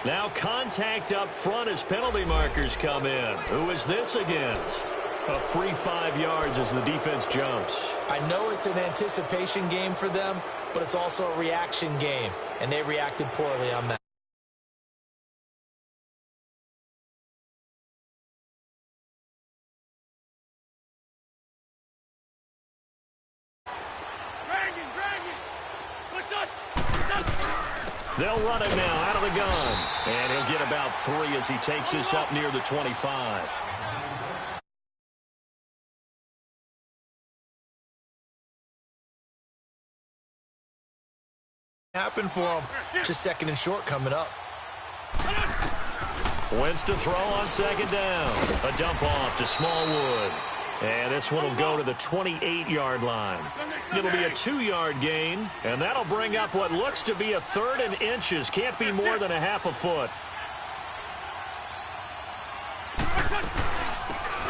Now contact up front as penalty markers come in. Who is this against? A free 5 yards as the defense jumps. I know it's an anticipation game for them, but it's also a reaction game, and they reacted poorly on that. They'll run it now out of the gun. And he'll get about 3 as he takes this up near the 25. Happen for him. Just second and short coming up. Wentz to throw on second down. A dump off to Smallwood. And this one will go to the 28-yard line. It'll be a 2-yard gain, and that'll bring up what looks to be a 3rd and inches. Can't be more than a half a foot.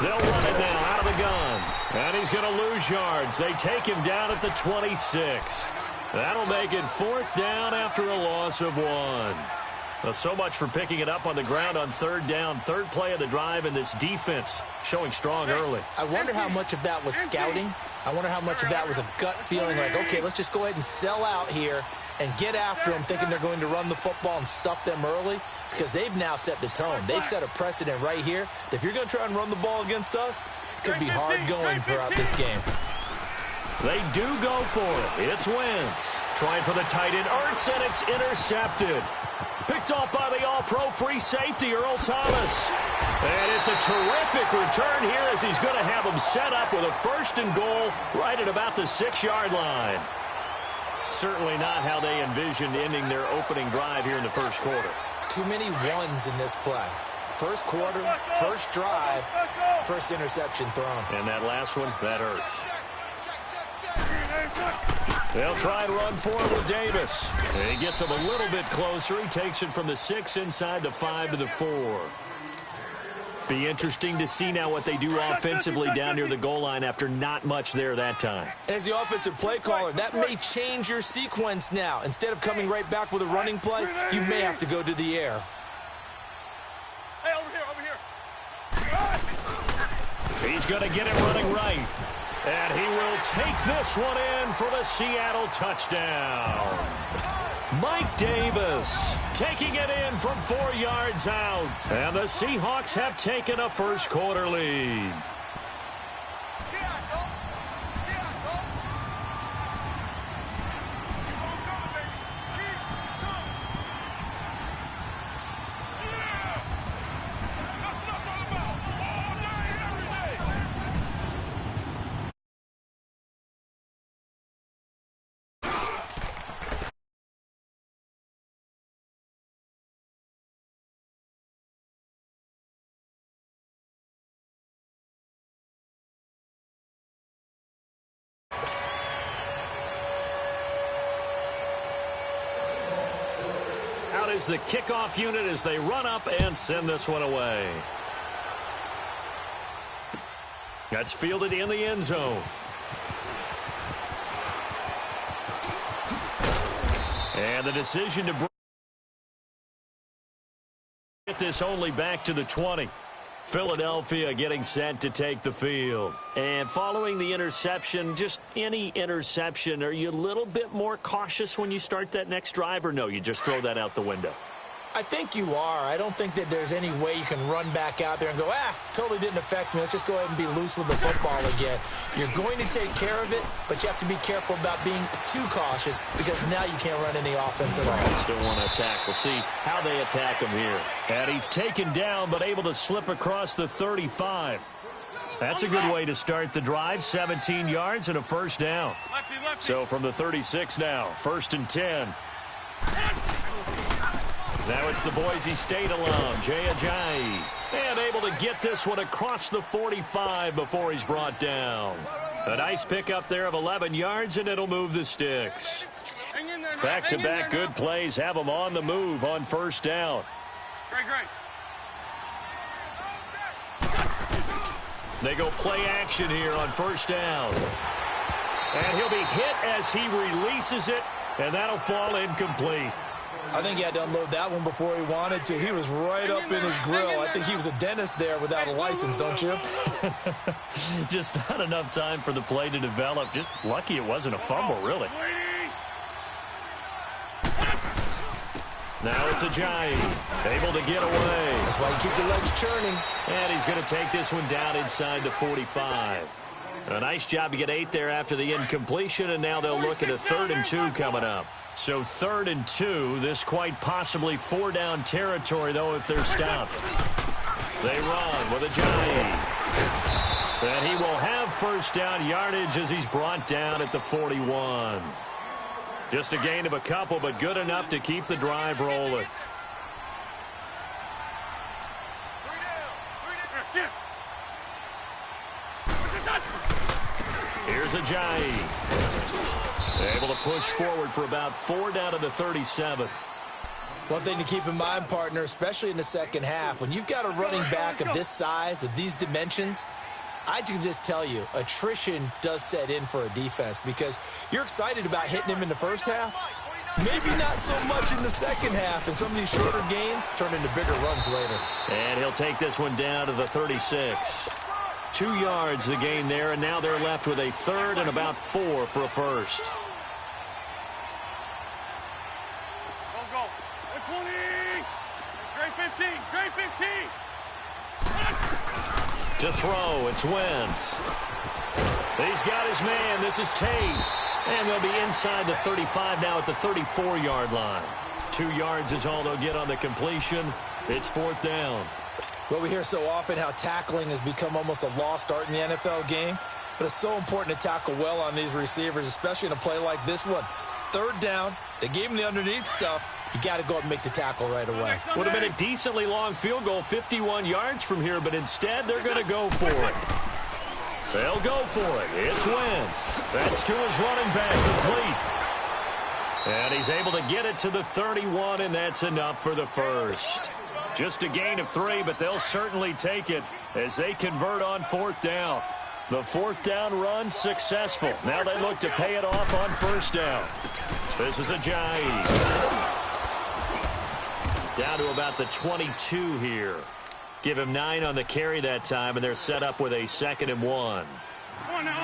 They'll run it now out of the gun. And he's going to lose yards. They take him down at the 26. That'll make it 4th down after a loss of 1. Well, so much for picking it up on the ground on 3rd down. 3rd play of the drive, and this defense showing strong early. I wonder how much of that was scouting. I wonder how much of that was a gut feeling like, okay, let's just go ahead and sell out here and get after them, thinking they're going to run the football and stuff them early, because they've now set the tone. They've set a precedent right here that if you're going to try and run the ball against us, it could be hard going throughout this game. They do go for it. It's Wentz. Trying for the tight end, Ertz, and it's intercepted. Picked off by the all-pro free safety, Earl Thomas. And it's a terrific return here as he's going to have them set up with a 1st and goal right at about the 6-yard line. Certainly not how they envisioned ending their opening drive here in the 1st quarter. Too many ones in this play. 1st quarter, 1st drive, 1st interception thrown. And that last one, that hurts. They'll try and run for it with Davis. And he gets him a little bit closer. He takes it from the 6 inside the 5 to the 4. Be interesting to see now what they do offensively down near the goal line after not much there that time. As the offensive play caller, that may change your sequence now. Instead of coming right back with a running play, you may have to go to the air. Hey, over here. He's going to get it running right. And he will take this one in for the Seattle touchdown. Mike Davis taking it in from 4 yards out. And the Seahawks have taken a 1st quarter lead. Out is the kickoff unit as they run up and send this one away. That's fielded in the end zone. And the decision to bring this only back to the 20. Philadelphia getting set to take the field. And following the interception, just any interception, are you a little bit more cautious when you start that next drive, or no, you just throw that out the window? I think you are. I don't think that there's any way you can run back out there and go, totally didn't affect me. Let's just go ahead and be loose with the football again. You're going to take care of it, but you have to be careful about being too cautious because now you can't run any offense at all. Still want to attack. We'll see how they attack him here. And he's taken down but able to slip across the 35. That's a good way to start the drive. 17 yards and a 1st down. So from the 36 now, 1st and 10. Now it's the Boise State alum, Jay Ajayi. And able to get this one across the 45 before he's brought down. A nice pickup there of 11 yards, and it'll move the sticks. Back-to-back good plays have them on the move on 1st down. Great. They go play action here on 1st down. And he'll be hit as he releases it, and that'll fall incomplete. I think he had to unload that one before he wanted to. He was right up in his grill. I think he was a dentist there without a license, don't you? Just not enough time for the play to develop. Just lucky it wasn't a fumble, really. Now it's Ajayi, able to get away. That's why you keep the legs churning. And he's going to take this one down inside the 45. A nice job to get 8 there after the incompletion, and now they'll look at a 3rd and 2 coming up. So 3rd and 2, this quite possibly 4-down territory, though, if they're stopped. They run with Ajayi. And he will have first down yardage as he's brought down at the 41. Just a gain of a couple, but good enough to keep the drive rolling. Here's Ajayi. Able to push forward for about 4 down to the 37. One thing to keep in mind, partner, especially in the second half, when you've got a running back of this size, of these dimensions, I can just tell you, attrition does set in for a defense because you're excited about hitting him in the first half. Maybe not so much in the second half, and some of these shorter gains turn into bigger runs later. And he'll take this one down to the 36. 2 yards the gain there, and now they're left with a 3rd and about 4 for a first. Go. 20. Great 15. Great 15. To throw, it's Wentz. He's got his man. This is Tate. And they'll be inside the 35 now at the 34-yard line. 2 yards is all they'll get on the completion. It's 4th down. Well, we hear so often how tackling has become almost a lost art in the NFL game. But it's so important to tackle well on these receivers, especially in a play like this one. 3rd down, they gave him the underneath stuff. You got to go up and make the tackle right away. Would have been a decently long field goal, 51 yards from here, but instead they're going to go for it. They'll go for it. It's Wentz. That's to his running back, complete. And he's able to get it to the 31, and that's enough for the first. Just a gain of 3, but they'll certainly take it as they convert on 4th down. The 4th down run successful. Now they look to pay it off on 1st down. This is Ajayi. Down to about the 22 here. Give him 9 on the carry that time, and they're set up with a 2nd and 1.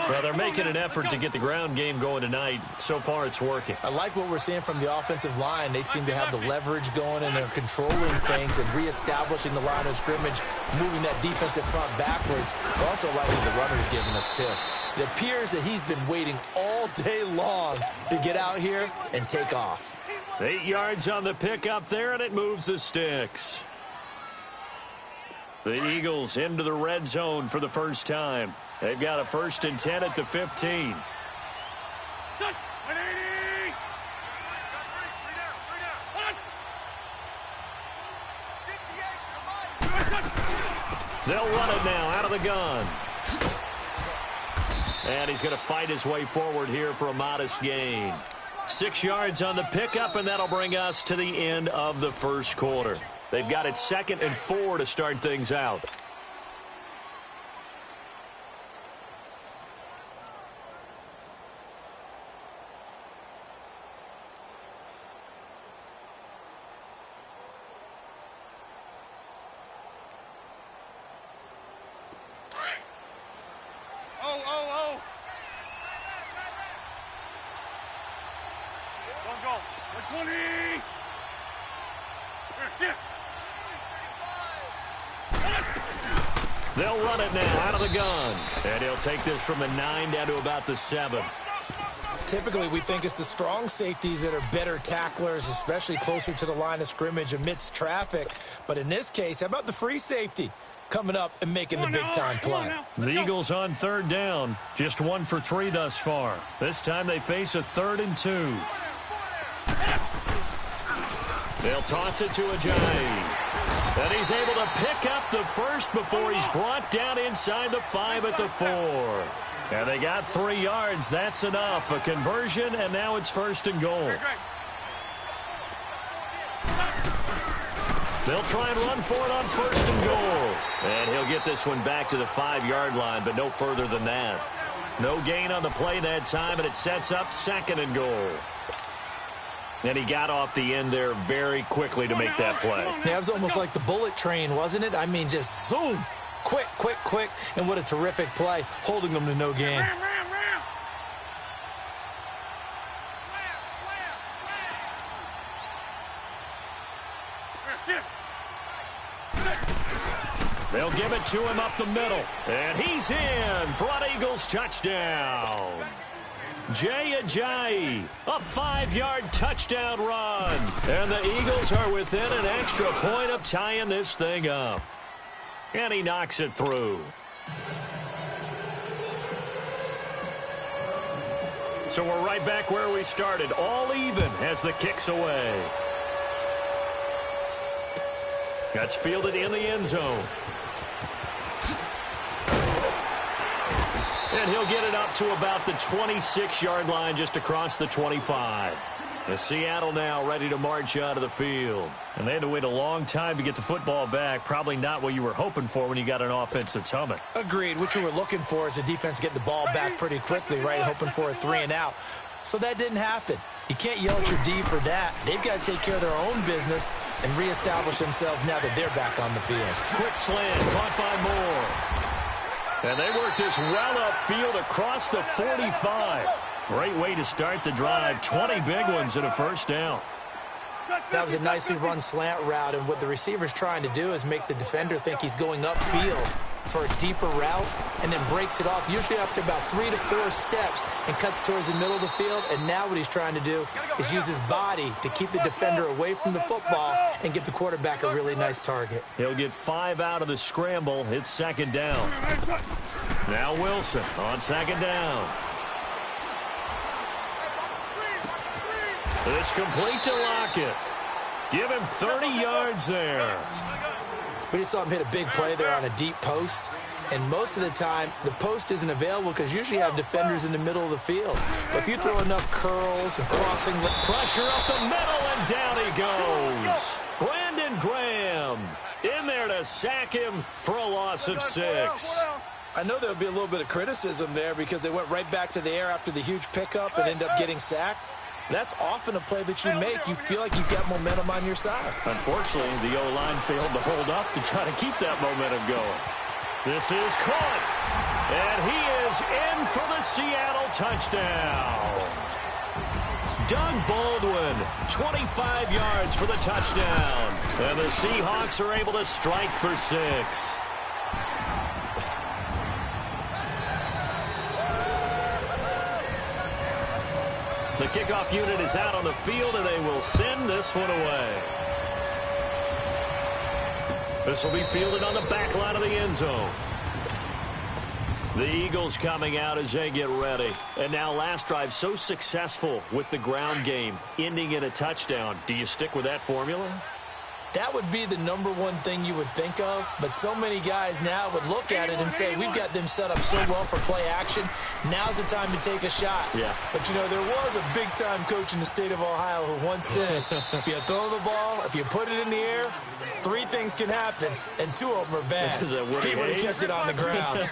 Well, they're making an effort to get the ground game going tonight. So far, it's working. I like what we're seeing from the offensive line. They seem to have the leverage going, and they're controlling things and reestablishing the line of scrimmage, moving that defensive front backwards. I also like what the runner's giving us, too. It appears that he's been waiting all day long to get out here and take off. 8 yards on the pickup there, and it moves the sticks. The Eagles into the red zone for the first time. They've got a 1st and 10 at the 15. They'll run it now out of the gun. And he's going to fight his way forward here for a modest gain. 6 yards on the pickup, and that'll bring us to the end of the first quarter. They've got it 2nd and 4 to start things out. Go. 20. They'll run it now out of the gun. And he'll take this from the 9 down to about the 7. Typically, we think it's the strong safeties that are better tacklers, especially closer to the line of scrimmage amidst traffic. But in this case, how about the free safety coming up and making the big-time play? The Eagles on 3rd down. Just 1 for 3 thus far. This time they face a 3rd and 2. They'll toss it to Ajayi. And he's able to pick up the first before he's brought down inside the 5 at the 4. And they got 3 yards. That's enough. A conversion, and now it's 1st and goal. They'll try and run for it on 1st and goal. And he'll get this one back to the 5-yard line, but no further than that. No gain on the play that time, and it sets up 2nd and goal. And he got off the end there very quickly to make that play. Yeah, it was almost like the bullet train, wasn't it? I mean, just zoom. Quick, quick, quick. And what a terrific play, holding them to no gain. Ram. They'll give it to him up the middle. And he's in for an Eagles touchdown. Jay Ajayi, a 5-yard touchdown run. And the Eagles are within an extra point of tying this thing up. And he knocks it through. So we're right back where we started, all even as the kick's away. That's fielded in the end zone. And he'll get it up to about the 26-yard line just across the 25. The Seattle now ready to march out of the field. And they had to wait a long time to get the football back. Probably not what you were hoping for when you got an offense that's humming. Agreed. What you were looking for is the defense getting the ball back pretty quickly, right? Hoping for a 3-and-out. So that didn't happen. You can't yell at your D for that. They've got to take care of their own business and reestablish themselves now that they're back on the field. Quick slant, caught by Moore. And they work this well upfield across the 45. Great way to start the drive. 20 big ones and a first down. That was a nicely run slant route, and what the receiver's trying to do is make the defender think he's going upfield for a deeper route and then breaks it off, usually after about 3 to 4 steps, and cuts towards the middle of the field. And now what he's trying to do is use his body to keep the defender away from the football and give the quarterback a really nice target. He'll get 5 out of the scramble. It's second down. Now Wilson on second down. It's complete to Lockett. Give him 30 yards there. We just saw him hit a big play there on a deep post. And most of the time, the post isn't available because usually you have defenders in the middle of the field. But if you throw enough curls and crossing... Pressure up the middle, and down he goes. Brandon Graham in there to sack him for a loss of 6. I know there'll be a little bit of criticism there because they went right back to the air after the huge pickup and ended up getting sacked. That's often a play that you make. You feel like you've got momentum on your side. Unfortunately, the O-line failed to hold up to try to keep that momentum going. This is caught. And he is in for the Seattle touchdown. Doug Baldwin, 25 yards for the touchdown. And the Seahawks are able to strike for 6. The kickoff unit is out on the field, and they will send this one away. This will be fielded on the back line of the end zone. The Eagles coming out as they get ready. And now last drive so successful with the ground game, ending in a touchdown. Do you stick with that formula? That would be the #1 thing you would think of, but so many guys now would look at it and say, we've got them set up so well for play action. Now's the time to take a shot. Yeah. But, you know, there was a big-time coach in the state of Ohio who once said, if you throw the ball, if you put it in the air, 3 things can happen, and 2 of them are bad. He would have kept it on the ground.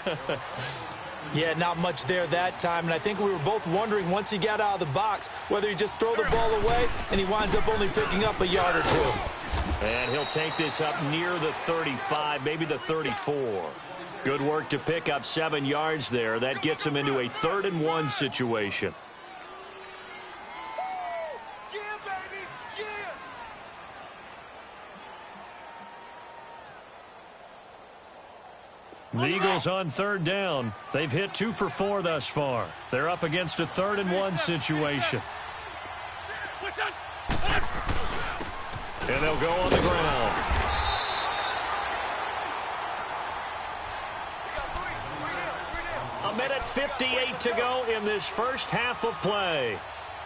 Yeah, not much there that time, and I think we were both wondering once he got out of the box whether he just throw the ball away and he winds up only picking up a yard or 2. And he'll take this up near the 35, maybe the 34. Good work to pick up 7 yards there. That gets him into a 3rd-and-1 situation. The Eagles on 3rd down. They've hit 2 for 4 thus far. They're up against a 3rd-and-1 situation. And they'll go on the ground. A minute 58 to go in this first half of play.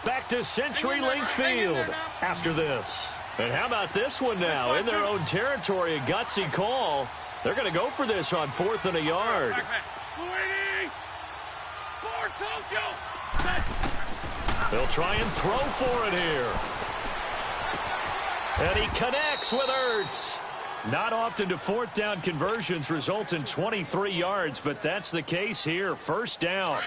Back to CenturyLink Field after this. And how about this one now? In their own territory, a gutsy call. They're going to go for this on 4th and a yard. They'll try and throw for it here. And he connects with Ertz. Not often do 4th down conversions result in 23 yards, but that's the case here. 1st down.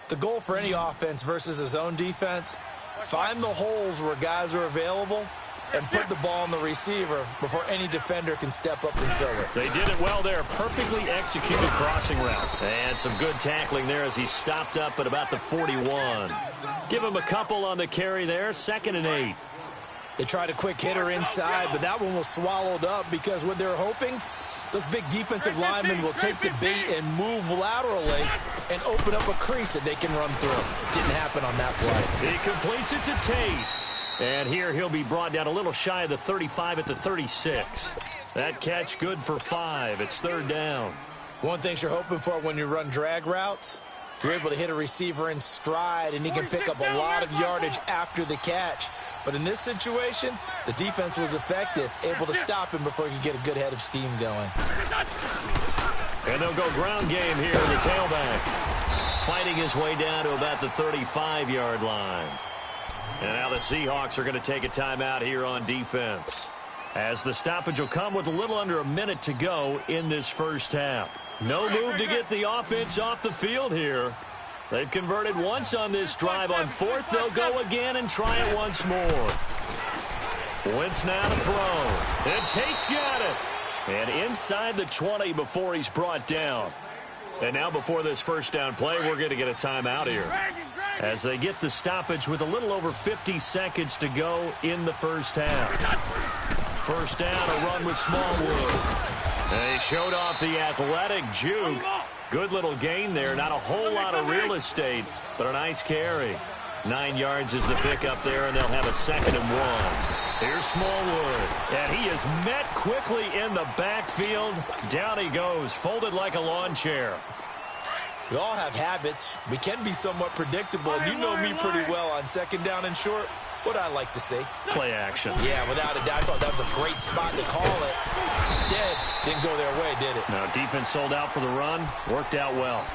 The goal for any offense versus a zone defense Find the holes where guys are available and put the ball on the receiver before any defender can step up and fill it. They did it well there. Perfectly executed crossing route. And some good tackling there as he stopped up at about the 41. Give him a couple on the carry there. 2nd and 8. They tried a quick hitter inside, but that one was swallowed up because what they're hoping, those big defensive linemen will take the bait and move laterally and open up a crease that they can run through. Didn't happen on that play. He completes it to Tate. And here he'll be brought down a little shy of the 35 at the 36. That catch good for 5. It's 3rd down. One thing you're hoping for when you run drag routes, you're able to hit a receiver in stride and he can pick up a lot of yardage after the catch. But in this situation, the defense was effective, able to stop him before he could get a good head of steam going. And they'll go ground game here in the tailback. Fighting his way down to about the 35-yard line. And now the Seahawks are going to take a timeout here on defense, as the stoppage will come with a little under a minute to go in this first half. No move to get the offense off the field here. They've converted once on this drive. On 4th, they'll go again and try it once more. Wentz now to throw. And Tate's got it. And inside the 20 before he's brought down. And now before this first down play, we're going to get a timeout here, as they get the stoppage with a little over 50 seconds to go in the first half. First down, a run with Smallwood. They showed off the athletic juke. Good little gain there. Not a whole lot of real estate, but a nice carry. 9 yards is the pickup there, and they'll have a 2nd and 1. Here's Smallwood, and he is met quickly in the backfield. Down he goes, folded like a lawn chair. We all have habits. We can be somewhat predictable, and you know me pretty well on 2nd down and short. What I like to see. Play action. Yeah, without a doubt. I thought that was a great spot to call it. Instead, didn't go their way, did it? Now, defense sold out for the run. Worked out well.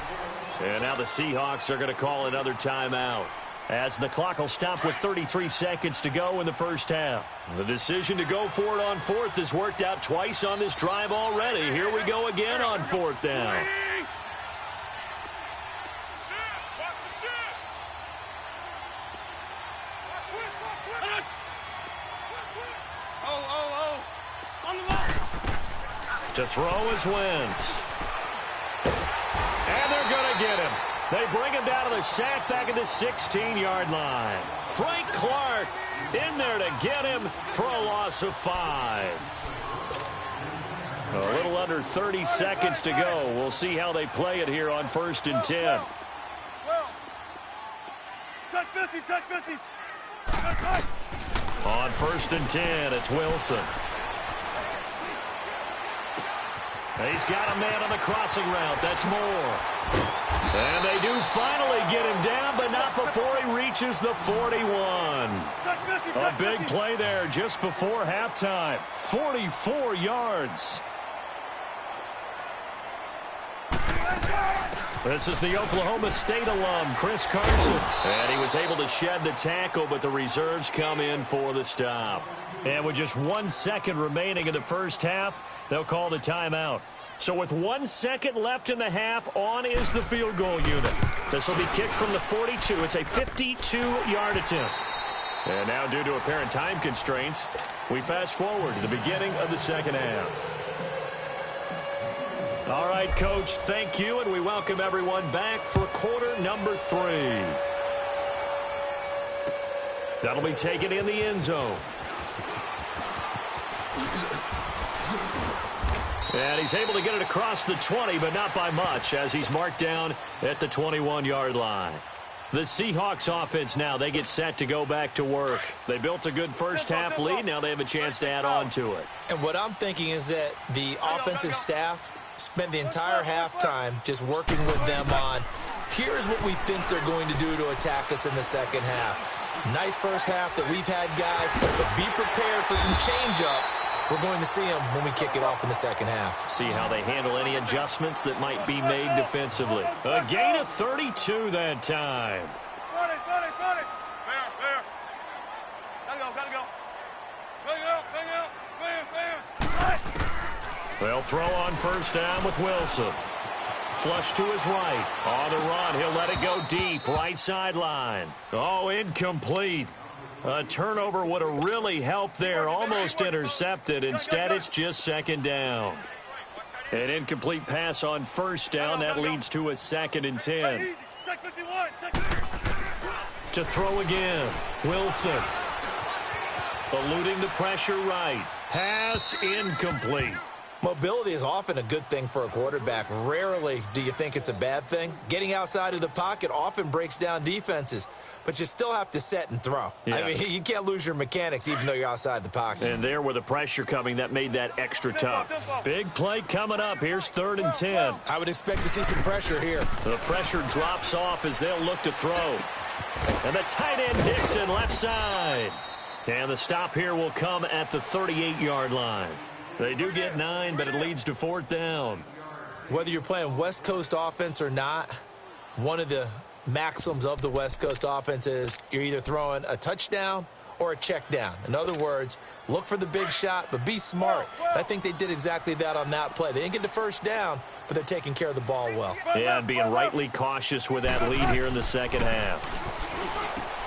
And now the Seahawks are going to call another timeout, as the clock will stop with 33 seconds to go in the first half. The decision to go for it on 4th has worked out twice on this drive already. Here we go again on 4th down. To throw is Wentz. And they're going to get him. They bring him down to the sack back at the 16-yard line. Frank Clark in there to get him for a loss of 5. A little under 30 seconds to go. We'll see how they play it here on 1st and 10. Check 50, check 50. On 1st and 10, it's Wilson. He's got a man on the crossing route. That's Moore. And they do finally get him down, but not before he reaches the 41. A big play there just before halftime. 44 yards. This is the Oklahoma State alum, Chris Carson. And he was able to shed the tackle, but the reserves come in for the stop. And with just 1 second remaining in the first half, they'll call the timeout. So with 1 second left in the half, on is the field goal unit. This will be kicked from the 42. It's a 52-yard attempt. And now, due to apparent time constraints, we fast forward to the beginning of the second half. All right, Coach, thank you, and we welcome everyone back for quarter number 3. That'll be taken in the end zone. And he's able to get it across the 20, but not by much, as he's marked down at the 21-yard line. The Seahawks offense now, they get set to go back to work. They built a good first half lead. Now they have a chance to add on to it. And what I'm thinking is that the offensive staff spent the entire halftime just working with them on, here's what we think they're going to do to attack us in the second half. Nice first half that we've had, guys, but be prepared for some change-ups. We're going to see them when we kick it off in the second half. See how they handle any adjustments that might be made defensively. A gain of 32 that time. Got it. Fair. Gotta go. Bang out. They'll throw on first down with Wilson. Flush to his right. On the run, he'll let it go deep. Right sideline. Oh, incomplete. A turnover would have really helped there. Almost intercepted. Instead, it's just second down. An incomplete pass on first down. That leads to a 2nd and 10. To throw again. Wilson. Eluding the pressure right. Pass incomplete. Mobility is often a good thing for a quarterback. Rarely do you think it's a bad thing. Getting outside of the pocket often breaks down defenses, but you still have to set and throw. Yeah. I mean, you can't lose your mechanics even though you're outside the pocket. And there with the pressure coming, that made that extra tough. Big play coming up. Here's 3rd and 10. I would expect to see some pressure here. The pressure drops off as they'll look to throw. And the tight end Dixon left side. And the stop here will come at the 38-yard line. They do get 9, but it leads to 4th down. Whether you're playing West Coast offense or not, one of the maxims of the West Coast offense is you're either throwing a touchdown or a check down. In other words, look for the big shot, but be smart. I think they did exactly that on that play. They didn't get the first down, but they're taking care of the ball well. Yeah, and being rightly cautious with that lead here in the second half.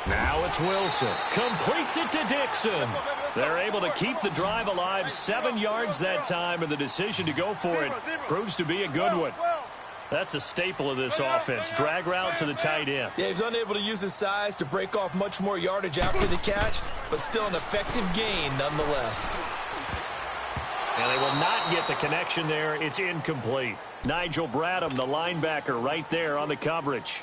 Now it's Wilson. Completes it to Dixon. They're able to keep the drive alive. 7 yards that time, and the decision to go for it proves to be a good one. That's a staple of this offense. Drag route to the tight end. Yeah, he's unable to use his size to break off much more yardage after the catch, but still an effective gain nonetheless. And they will not get the connection there. It's incomplete. Nigel Bradham, the linebacker, right there on the coverage.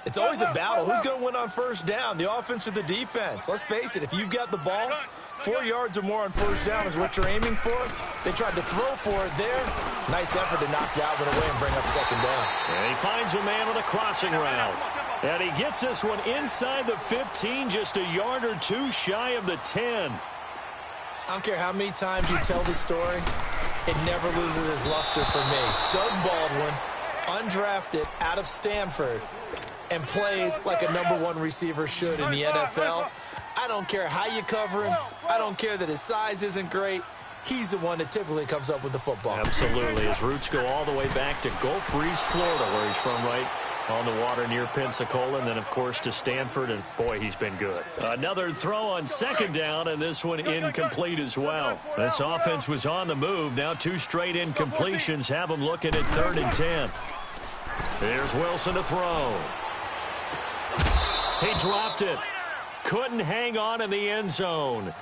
It's always a battle. Who's going to win on first down, the offense or the defense? Let's face it, if you've got the ball, 4 yards or more on first down is what you're aiming for. They tried to throw for it there. Nice effort to knock that one away and bring up second down. And he finds a man on a crossing route. And he gets this one inside the 15, just a yard or two shy of the 10. I don't care how many times you tell the story, it never loses its luster for me. Doug Baldwin, undrafted out of Stanford, and plays like a #1 receiver should in the NFL. I don't care how you cover him. I don't care that his size isn't great. He's the one that typically comes up with the football. Absolutely. His roots go all the way back to Gulf Breeze, Florida, where he's from, right on the water near Pensacola, and then, of course, to Stanford, and, boy, he's been good. Another throw on second down, and this one incomplete as well. This offense was on the move. Now 2 straight incompletions have them looking at 3rd and 10. Here's Wilson to throw. He dropped it. Couldn't hang on in the end zone.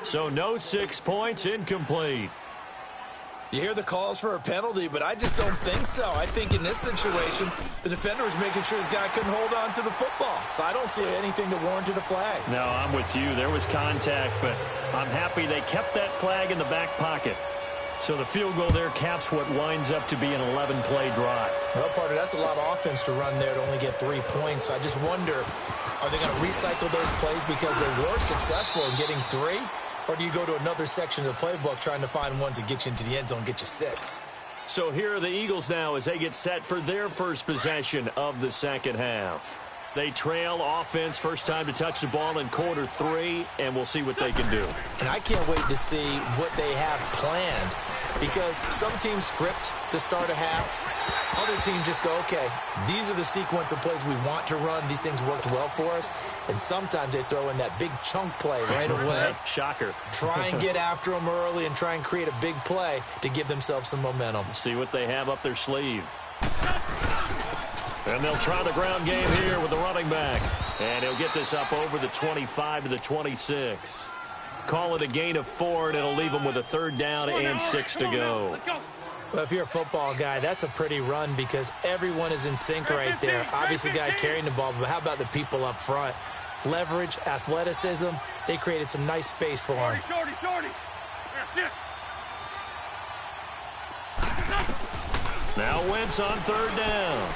So no 6 points, incomplete. You hear the calls for a penalty, but I just don't think so. I think in this situation, the defender was making sure his guy couldn't hold on to the football. So I don't see anything to warrant a flag. No, I'm with you. There was contact, but I'm happy they kept that flag in the back pocket. So the field goal there caps what winds up to be an 11-play drive. Well, partner, that's a lot of offense to run there to only get 3 points. So I just wonder, are they going to recycle those plays because they were successful in getting 3? Or do you go to another section of the playbook trying to find ones that get you into the end zone and get you 6? So here are the Eagles now as they get set for their first possession of the second half. They trail offense, first time to touch the ball in quarter 3, and we'll see what they can do. And I can't wait to see what they have planned, because some teams script to start a half. Other teams just go, okay, these are the sequence of plays we want to run. These things worked well for us. And sometimes they throw in that big chunk play right away. Shocker. Try and get after them early and try and create a big play to give themselves some momentum. See what they have up their sleeve. And they'll try the ground game here with the running back. And he'll get this up over the 25 to the 26. Call it a gain of 4, and it'll leave them with a 3rd down and 6 to go. Well, if you're a football guy, that's a pretty run because everyone is in sync right there. Obviously, the guy carrying the ball, but how about the people up front? Leverage, athleticism, they created some nice space for him. Shorty. Now Wentz on 3rd down.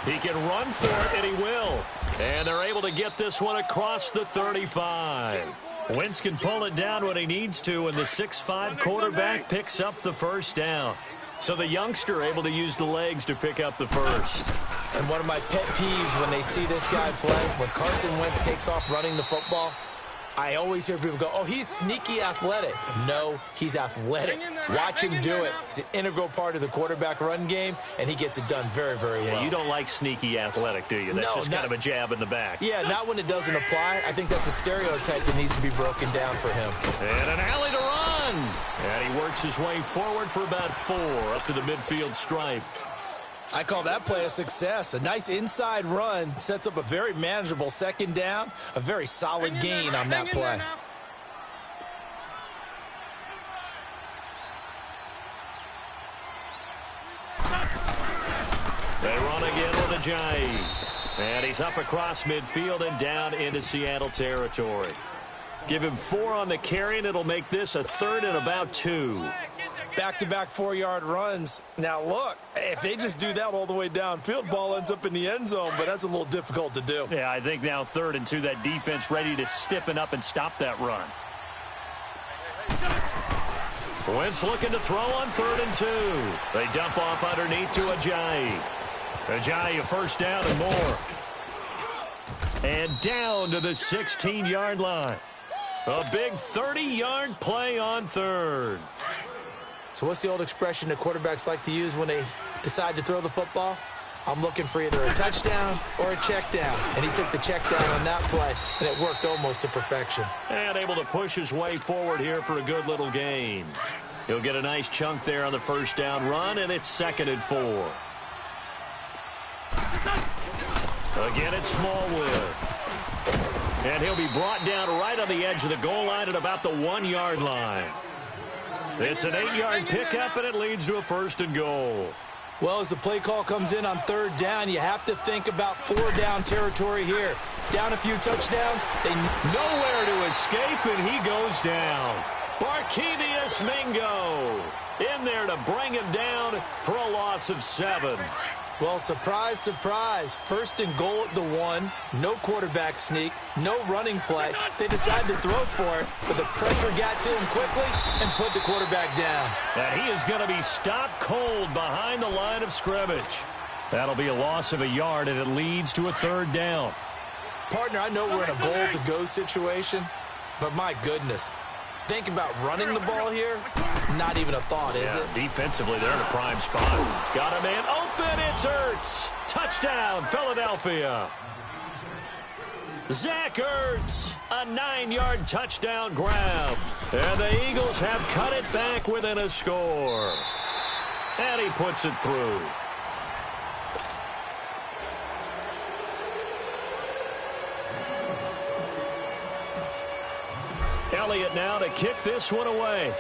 He can run for it, and he will. And they're able to get this one across the 35. Wentz can pull it down when he needs to, and the 6'5" quarterback picks up the first down. So the youngster able to use the legs to pick up the first. And one of my pet peeves when they see this guy play, when Carson Wentz takes off running the football, I always hear people go, oh, he's sneaky athletic. No, he's athletic. Watch him do it. He's an integral part of the quarterback run game, and he gets it done very, very well. Yeah, you don't like sneaky athletic, do you? That's just kind of a jab in the back. Yeah, not when it doesn't apply. I think that's a stereotype that needs to be broken down for him. And an alley to run. And he works his way forward for about 4 up to the midfield stripe. I call that play a success. A nice inside run sets up a very manageable second down, a very solid gain on that play. They run again with Ajayi. And he's up across midfield and down into Seattle territory. Give him 4 on the carry, and it'll make this a 3rd and about 2. Back-to-back 4-yard runs. Now, look, if they just do that all the way downfield, ball ends up in the end zone, but that's a little difficult to do. Yeah, I think now 3rd and 2, that defense ready to stiffen up and stop that run. Wentz looking to throw on 3rd and 2. They dump off underneath to Ajayi. Ajayi a first down and more. And down to the 16-yard line. A big 30-yard play on 3rd. So what's the old expression that quarterbacks like to use when they decide to throw the football? I'm looking for either a touchdown or a check down. And he took the check down on that play, and it worked almost to perfection. And able to push his way forward here for a good little gain. He'll get a nice chunk there on the first down run, and it's 2nd and 4. Again, it's Smallwood. And he'll be brought down right on the edge of the goal line at about the 1-yard line. It's an 8-yard pickup, and it leads to a 1st and goal. Well, as the play call comes in on 3rd down, you have to think about 4-down territory here. Down a few touchdowns. They nowhere to escape, and he goes down. Barkevius Mingo in there to bring him down for a loss of 7. Well, surprise, surprise. 1st and goal at the 1. No quarterback sneak. No running play. They decided to throw for it, but the pressure got to him quickly and put the quarterback down. And he is going to be stopped cold behind the line of scrimmage. That'll be a loss of a yard, and it leads to a 3rd down. Partner, I know we're in a goal-to-go situation, but my goodness. Think about running the ball here. Not even a thought, is it? Defensively, they're in a prime spot. Got a man open. It's Ertz. Touchdown, Philadelphia. Zach Ertz, a 9-yard touchdown grab. And the Eagles have cut it back within a score. And he puts it through. Elliott now to kick this one away.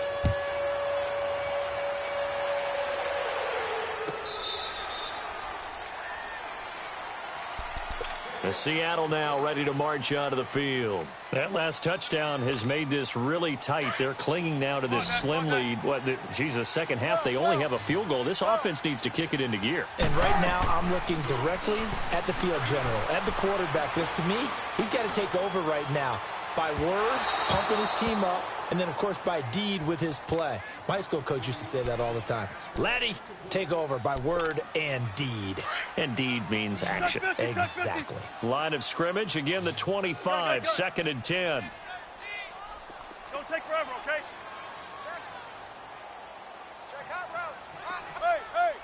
The Seattle now ready to march onto the field. That last touchdown has made this really tight. They're clinging now to this slim lead. The second half, they only have a field goal. This offense needs to kick it into gear. And right now, I'm looking directly at the field general, at the quarterback. Because to me, he's got to take over right now. By word, pumping his team up, and then, of course, by deed with his play. My high school coach used to say that all the time. Laddie, take over by word and deed. And deed means action. Exactly. Line of scrimmage, again, the 25, 2nd and 10. Don't take forever, okay? Check hot route. Hey!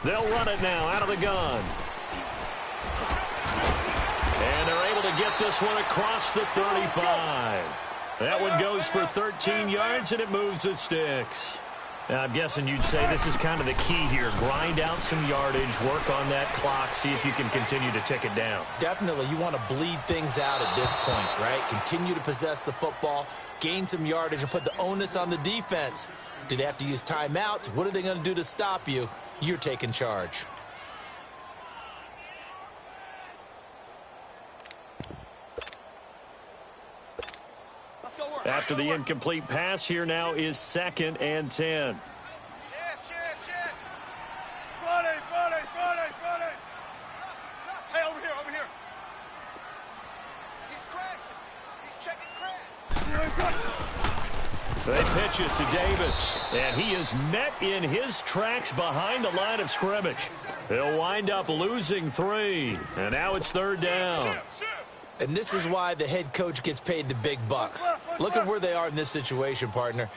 They'll run it now out of the gun. And they're able to get this one across the 35. That one goes for 13 yards, and it moves the sticks. Now, I'm guessing you'd say this is kind of the key here. Grind out some yardage, work on that clock, see if you can continue to tick it down. Definitely. You want to bleed things out at this point, right? Continue to possess the football, gain some yardage, and put the onus on the defense. Do they have to use timeouts? What are they going to do to stop you? You're taking charge. After the incomplete pass, here now is 2nd and 10. Hey, over here. He's crashing. He's checking crash. They pitch it to Davis, and he is met in his tracks behind the line of scrimmage. He'll wind up losing 3, and now it's 3rd down. And this is why the head coach gets paid the big bucks. Look at where they are in this situation, partner.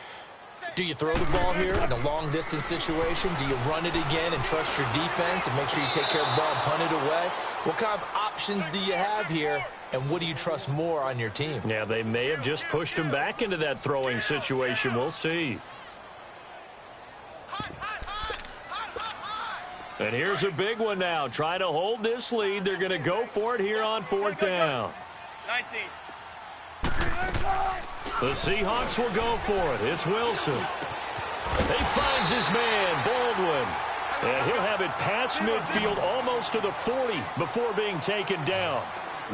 Do you throw the ball here in a long-distance situation? Do you run it again and trust your defense and make sure you take care of the ball and punt it away? What kind of options do you have here, and what do you trust more on your team? Yeah, they may have just pushed him back into that throwing situation. We'll see. And here's a big one now. Trying to hold this lead. They're going to go for it here on 4th down. 19. The Seahawks will go for it. It's Wilson. He finds his man, Baldwin. And he'll have it past midfield almost to the 40 before being taken down.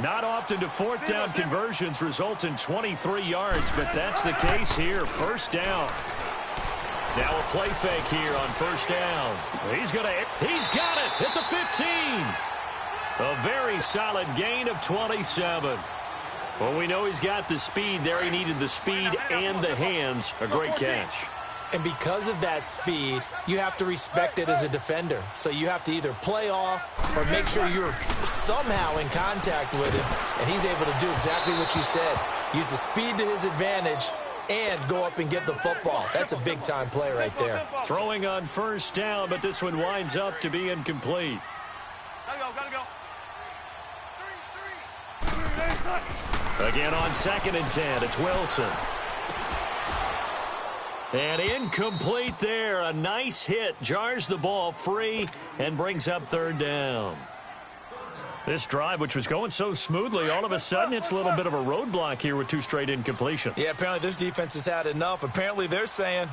Not often do 4th down conversions result in 23 yards, but that's the case here. 1st down. Now a play fake here on 1st down. He's got it at the 15. A very solid gain of 27. Well, we know he's got the speed there. He needed the speed and the hands. A great catch. And because of that speed, you have to respect it as a defender. So you have to either play off or make sure you're somehow in contact with him. And he's able to do exactly what you said. Use the speed to his advantage and go up and get the football. That's a big-time play right there. Throwing on 1st down, but this one winds up to be incomplete. Gotta go. Again on 2nd and 10, it's Wilson. And incomplete there. A nice hit. Jars the ball free and brings up 3rd down. This drive, which was going so smoothly, all of a sudden it's a little bit of a roadblock here with 2 straight incompletions. Yeah, apparently this defense has had enough. Apparently they're saying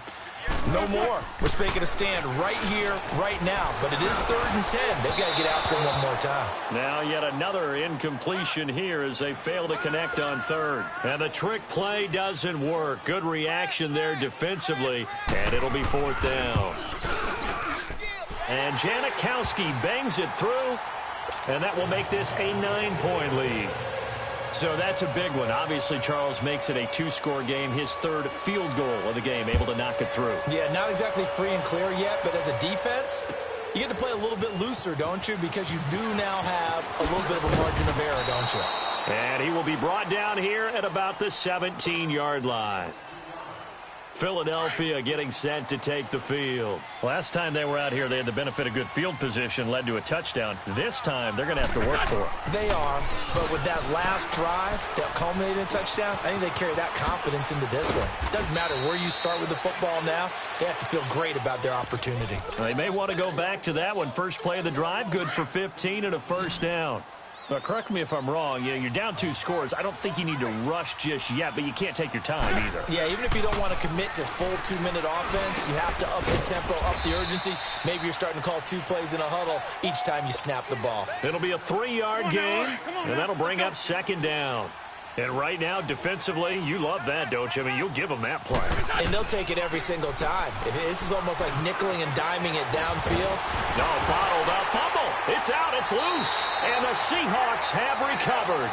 no more. We're making a stand right here, right now. But it is 3rd and 10. They've got to get after him one more time. Now yet another incompletion here as they fail to connect on 3rd. And the trick play doesn't work. Good reaction there defensively. And it'll be 4th down. And Janikowski bangs it through. And that will make this a 9-point lead. So that's a big one. Obviously, Charles makes it a 2-score game. His 3rd field goal of the game, able to knock it through. Yeah, not exactly free and clear yet, but as a defense, you get to play a little bit looser, don't you? Because you do now have a little bit of a margin of error, don't you? And he will be brought down here at about the 17-yard line. Philadelphia getting set to take the field. Last time they were out here, they had the benefit of good field position, led to a touchdown. This time, they're going to have to work for it. They are, but with that last drive that culminated in a touchdown, I think they carry that confidence into this one. It doesn't matter where you start with the football now. They have to feel great about their opportunity. They may want to go back to that one. First play of the drive, good for 15 and a 1st down. But correct me if I'm wrong. You're down 2 scores. I don't think you need to rush just yet, but you can't take your time either. Yeah, even if you don't want to commit to full 2-minute offense, you have to up the tempo, up the urgency. Maybe you're starting to call 2 plays in a huddle each time you snap the ball. It'll be a 3-yard gain, and that'll bring up 2nd down. And right now, defensively, you love that, don't you? I mean, you'll give them that play. And they'll take it every single time. This is almost like nickeling and diming it downfield. No, bottled up. Fumble. It's out. It's loose. And the Seahawks have recovered.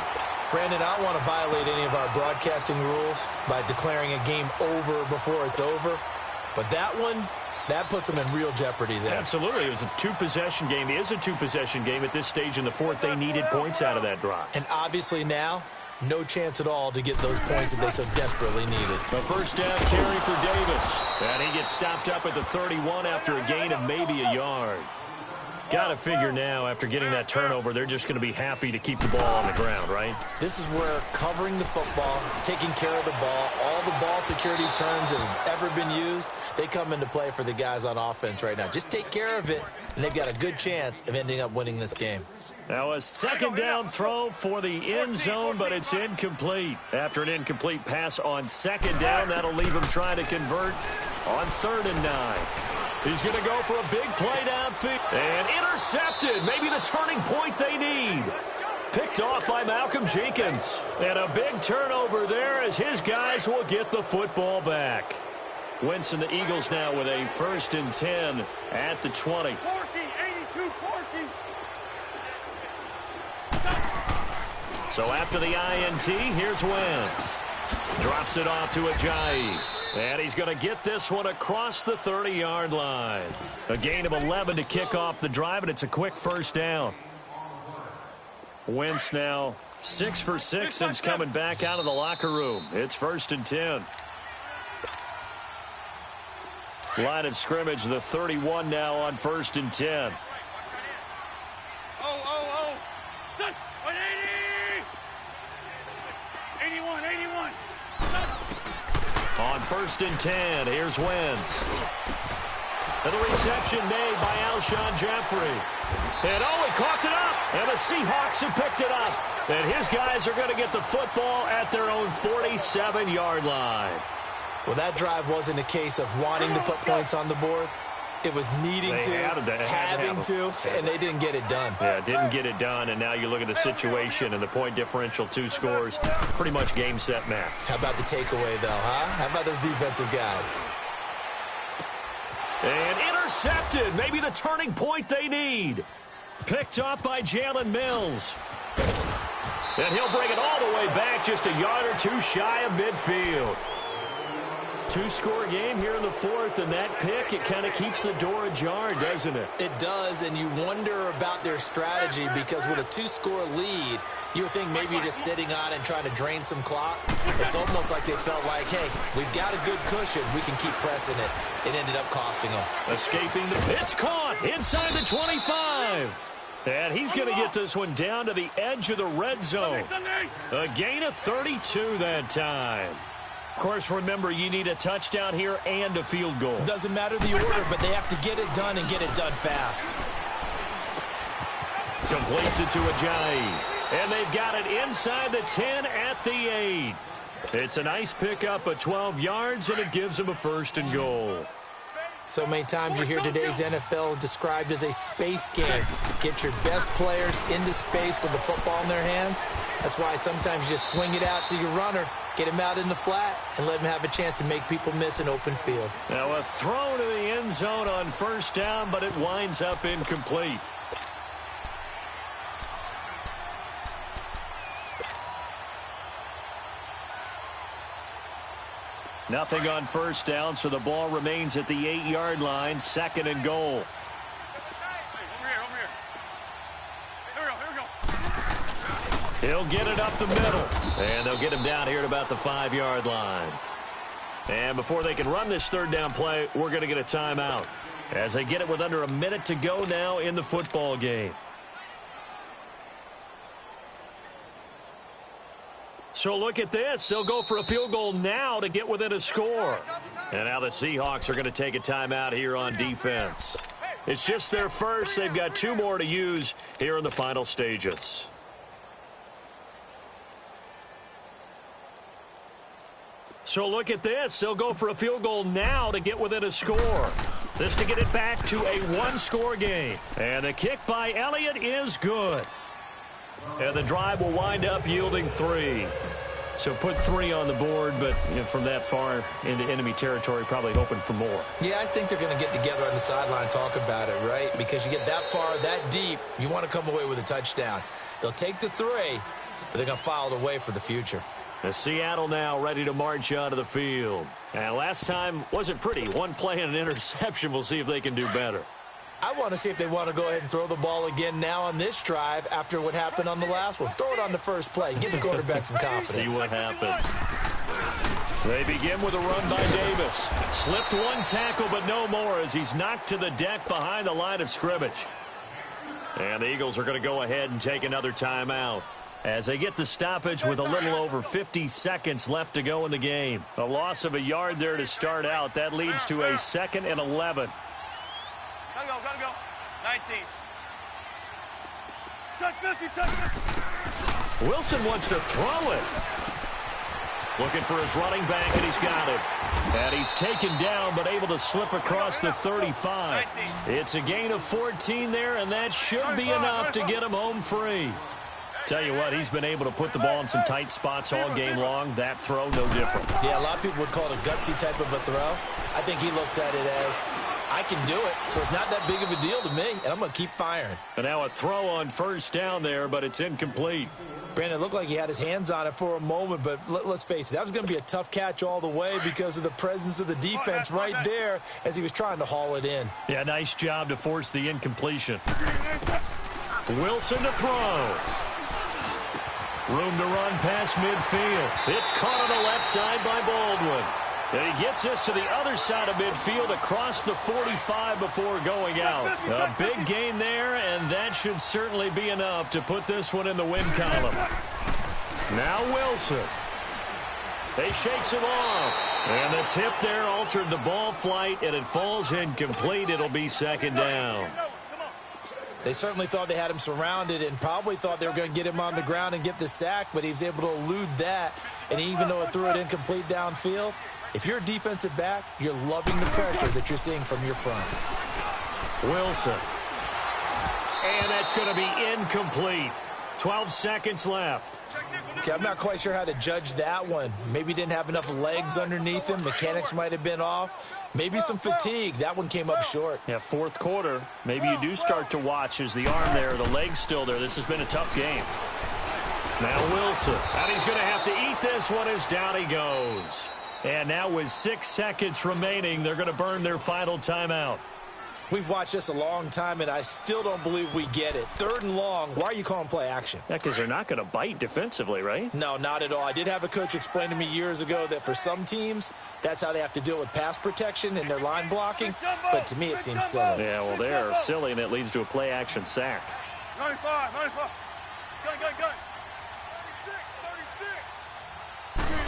Brandon, I don't want to violate any of our broadcasting rules by declaring a game over before it's over. But that one, that puts them in real jeopardy there. Absolutely. It was a 2-possession game. It is a 2-possession game at this stage in the 4th. They needed points out of that drive. And obviously now, no chance at all to get those points that they so desperately needed. A 1st down carry for Davis. And he gets stopped up at the 31 after a gain of maybe a yard. Got to figure now, after getting that turnover, they're just going to be happy to keep the ball on the ground, right? This is where covering the football, taking care of the ball, all the ball security terms that have ever been used, they come into play for the guys on offense right now. Just take care of it, and they've got a good chance of ending up winning this game. Now a 2nd down throw for the end zone, but it's incomplete. After an incomplete pass on 2nd down, that'll leave him trying to convert on 3rd and 9. He's going to go for a big play downfield. And intercepted. Maybe the turning point they need. Picked off by Malcolm Jenkins. And a big turnover there as his guys will get the football back. Wentz and the Eagles now with a 1st and 10 at the 20. 82-14. So after the INT, here's Wentz. Drops it off to Ajayi. And he's going to get this one across the 30-yard line. A gain of 11 to kick off the drive, and it's a quick 1st down. Wentz now 6 for 6 since coming back out of the locker room. It's 1st and 10. Line of scrimmage, the 31 now on 1st and 10. Oh. 180. 81. On 1st and 10, here's Wentz. And the reception made by Alshon Jeffrey. And he caught it up. And the Seahawks have picked it up. And his guys are going to get the football at their own 47-yard line. Well, that drive wasn't a case of wanting to put points on the board. It was needing to, having to, and they didn't get it done. Yeah, didn't get it done, and now you look at the situation and the point differential, 2 scores, pretty much game, set, match. How about the takeaway, though, huh? How about those defensive guys? And intercepted, maybe the turning point they need. Picked up by Jalen Mills. And he'll bring it all the way back, just a yard or 2 shy of midfield. 2-score game here in the 4th, and that pick, it kind of keeps the door ajar, doesn't it? It does, and you wonder about their strategy because with a 2-score lead, you would think maybe you're just sitting on it and trying to drain some clock. It's almost like they felt like, hey, we've got a good cushion. We can keep pressing it. It ended up costing them. Escaping it's caught inside the 25. And he's going to get this one down to the edge of the red zone. A gain of 32 that time. Of course, remember, you need a touchdown here and a field goal. Doesn't matter the order, but they have to get it done and get it done fast. Completes it to Ajayi. And they've got it inside the 10 at the 8. It's a nice pickup of 12 yards, and it gives them a 1st and goal. So many times you hear today's NFL described as a space game. Get your best players into space with the football in their hands. That's why sometimes you just swing it out to your runner, get him out in the flat, and let him have a chance to make people miss an open field. Now a throw to the end zone on 1st down, but it winds up incomplete. Nothing on 1st down, so the ball remains at the 8-yard line, 2nd and goal. Over here. Here we go. He'll get it up the middle, and they'll get him down here at about the 5-yard line. And before they can run this 3rd down play, we're going to get a timeout as they get it with under a minute to go now in the football game. So look at this. They'll go for a field goal now to get within a score. And now the Seahawks are going to take a timeout here on defense. It's just their first. They've got 2 more to use here in the final stages. So look at this. They'll go for a field goal now to get within a score. This to get it back to a 1-score game. And the kick by Elliott is good. And the drive will wind up yielding 3. So put 3 on the board, but from that far into enemy territory, probably hoping for more. Yeah, I think they're going to get together on the sideline and talk about it, right? Because you get that far, that deep, you want to come away with a touchdown. They'll take the 3, but they're going to file it away for the future. The Seattle now ready to march onto the field. And last time wasn't pretty. 1 play and an interception. We'll see if they can do better. I want to see if they want to go ahead and throw the ball again now on this drive after what happened on the last one. Throw it on the first play. Give the quarterback some confidence. See what happens. They begin with a run by Davis. Slipped 1 tackle, but no more as he's knocked to the deck behind the line of scrimmage. And the Eagles are going to go ahead and take another timeout as they get the stoppage with a little over 50 seconds left to go in the game. A loss of a yard there to start out. That leads to a 2nd and 11. Gotta go. 19. Check 50. Wilson wants to throw it. Looking for his running back, and he's got it. And he's taken down, but able to slip across the 35. It's a gain of 14 there, and that should be enough to get him home free. Tell you what, he's been able to put the ball in some tight spots all game long. That throw, no different. Yeah, a lot of people would call it a gutsy type of a throw. I think he looks at it as, I can do it, so it's not that big of a deal to me, and I'm going to keep firing. And now a throw on 1st down there, but it's incomplete. Brandon, it looked like he had his hands on it for a moment, but let's face it, that was going to be a tough catch all the way because of the presence of the defense right there as he was trying to haul it in. Yeah, nice job to force the incompletion. Wilson to throw. Room to run past midfield. It's caught on the left side by Baldwin. And he gets us to the other side of midfield across the 45 before going out. A big gain there, and that should certainly be enough to put this one in the win column. Now Wilson. They shakes him off. And the tip there altered the ball flight, and it falls incomplete. It'll be second down. They certainly thought they had him surrounded and probably thought they were going to get him on the ground and get the sack, but he was able to elude that. And even though it threw it incomplete downfield, if you're a defensive back, you're loving the pressure that you're seeing from your front. Wilson. And that's going to be incomplete. 12 seconds left. Okay, I'm not quite sure how to judge that one. Maybe didn't have enough legs underneath him. Mechanics might have been off. Maybe some fatigue. That one came up short. Yeah, fourth quarter. Maybe you do start to watch as the arm there, the leg's still there. This has been a tough game. Now Wilson. And he's going to have to eat this one as down he goes. And now with 6 seconds remaining, they're going to burn their final timeout. We've watched this a long time, and I still don't believe we get it. 3rd and long. Why are you calling play action? Yeah, because they're not going to bite defensively, right? No, not at all. I did have a coach explain to me years ago that for some teams, that's how they have to deal with pass protection and their line blocking. But to me, it seems silly. Yeah, well, they're silly, and it leads to a play action sack. 95, 95. Go.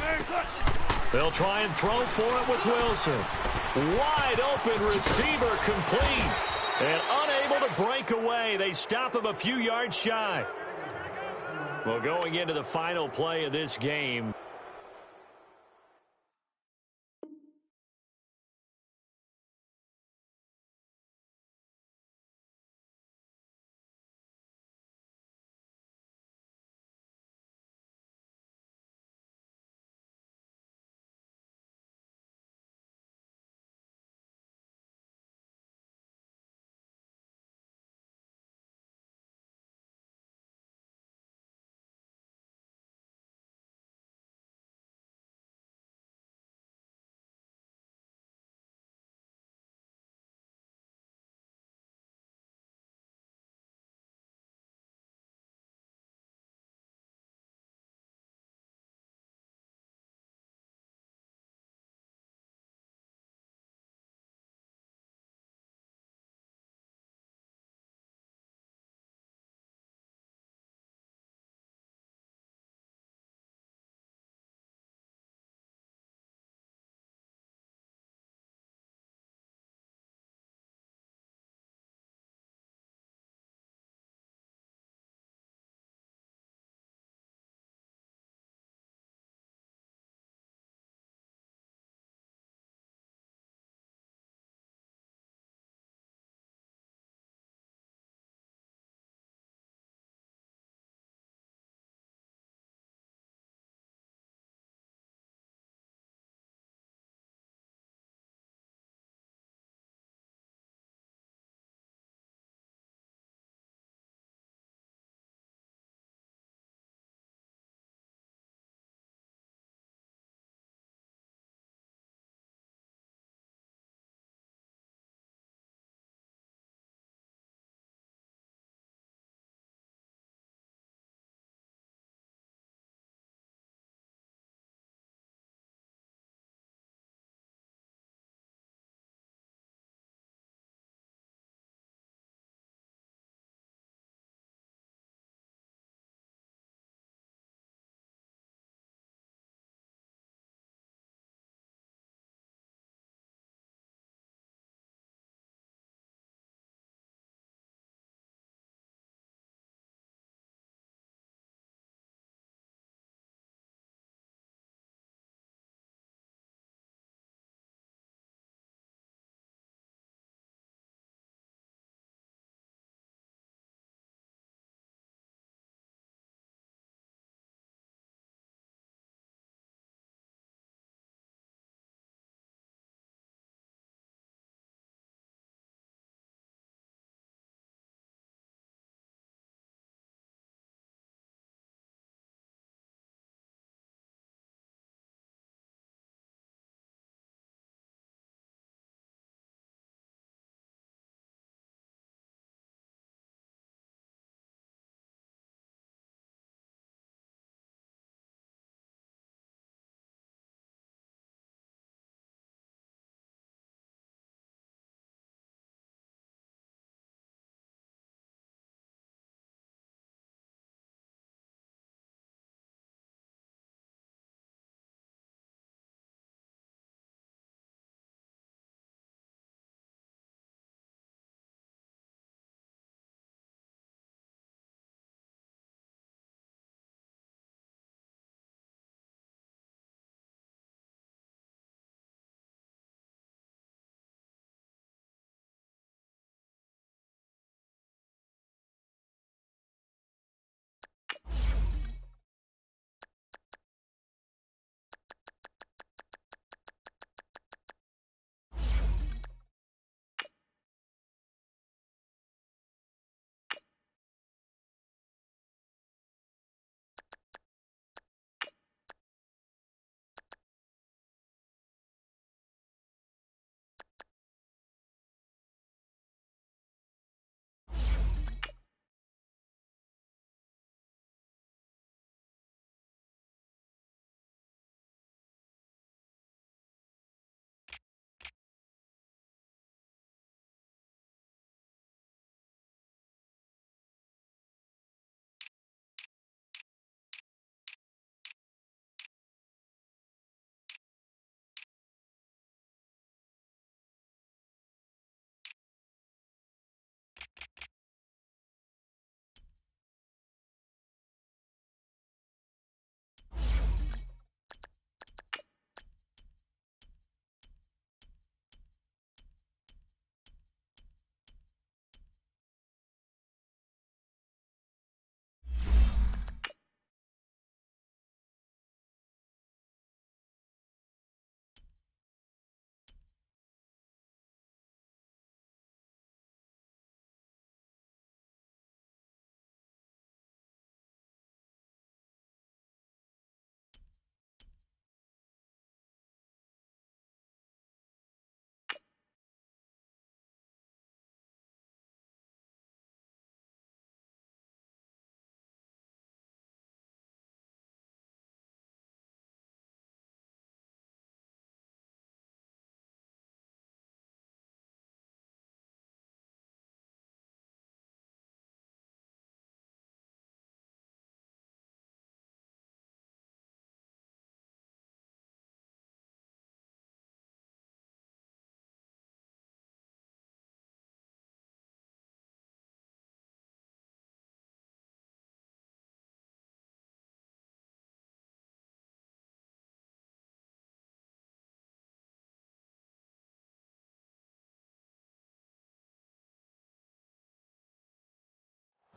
36. They'll try and throw for it with Wilson. Wide open receiver complete. And unable to break away. They stop him a few yards shy. Well, going into the final play of this game,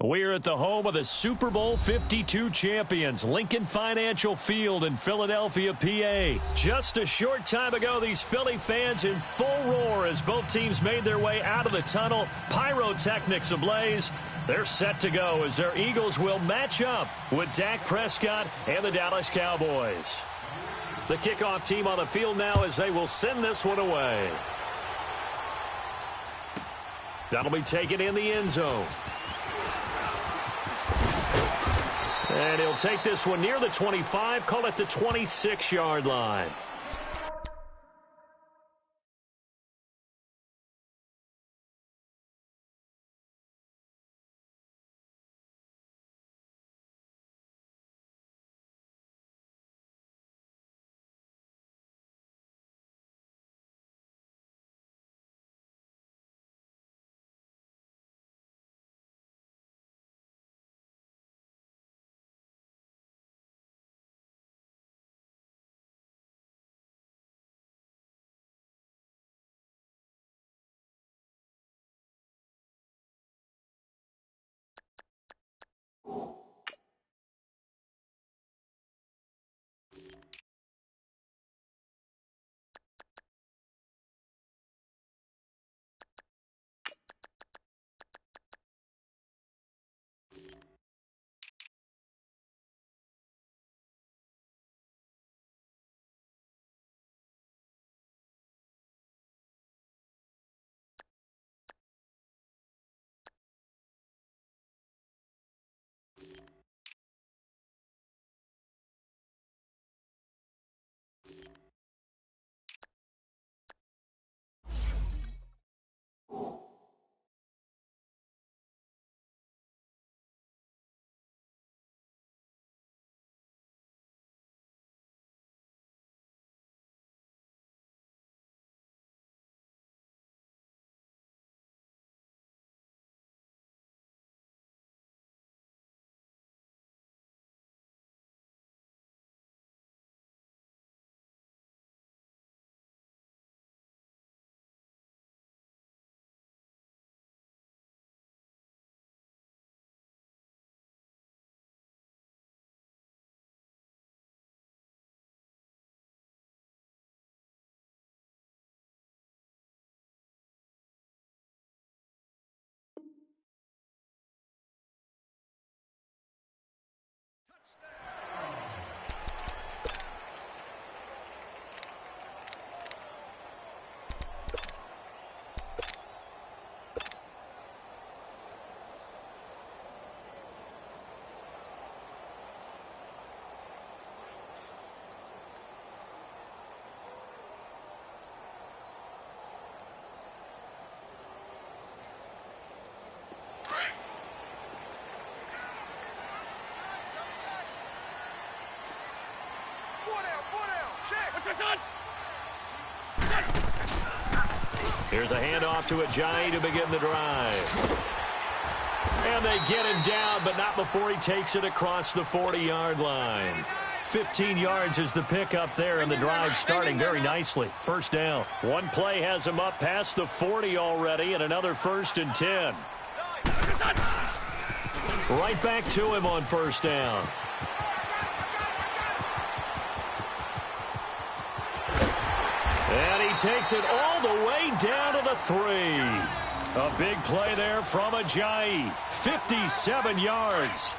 We're at the home of the Super Bowl 52 champions, Lincoln Financial Field in Philadelphia, PA. Just a short time ago, these Philly fans in full roar as both teams made their way out of the tunnel. Pyrotechnics ablaze. They're set to go as their Eagles will match up with Dak Prescott and the Dallas Cowboys. The kickoff team on the field now as they will send this one away. That'll be taken in the end zone. And he'll take this one near the 25, call it the 26-yard line. Here's a handoff to Ajayi to begin the drive. And they get him down, but not before he takes it across the 40-yard line. 15 yards is the pickup there, and the drive starting very nicely. First down. One play has him up past the 40 already, and another 1st and 10. Right back to him on first down. And he takes it all the way down to the 3. A big play there from Ajayi. 57 yards.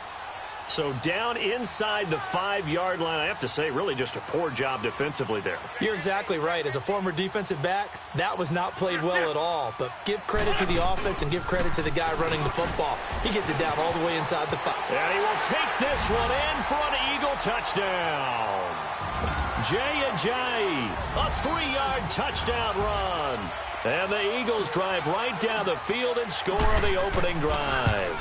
So down inside the 5-yard line. I have to say, really just a poor job defensively there. You're exactly right. As a former defensive back, that was not played well at all. But give credit to the offense and give credit to the guy running the football. He gets it down all the way inside the 5. And he will take this one in for an Eagle touchdown. Jay Ajayi, a 3-yard touchdown run. And the Eagles drive right down the field and score on the opening drive.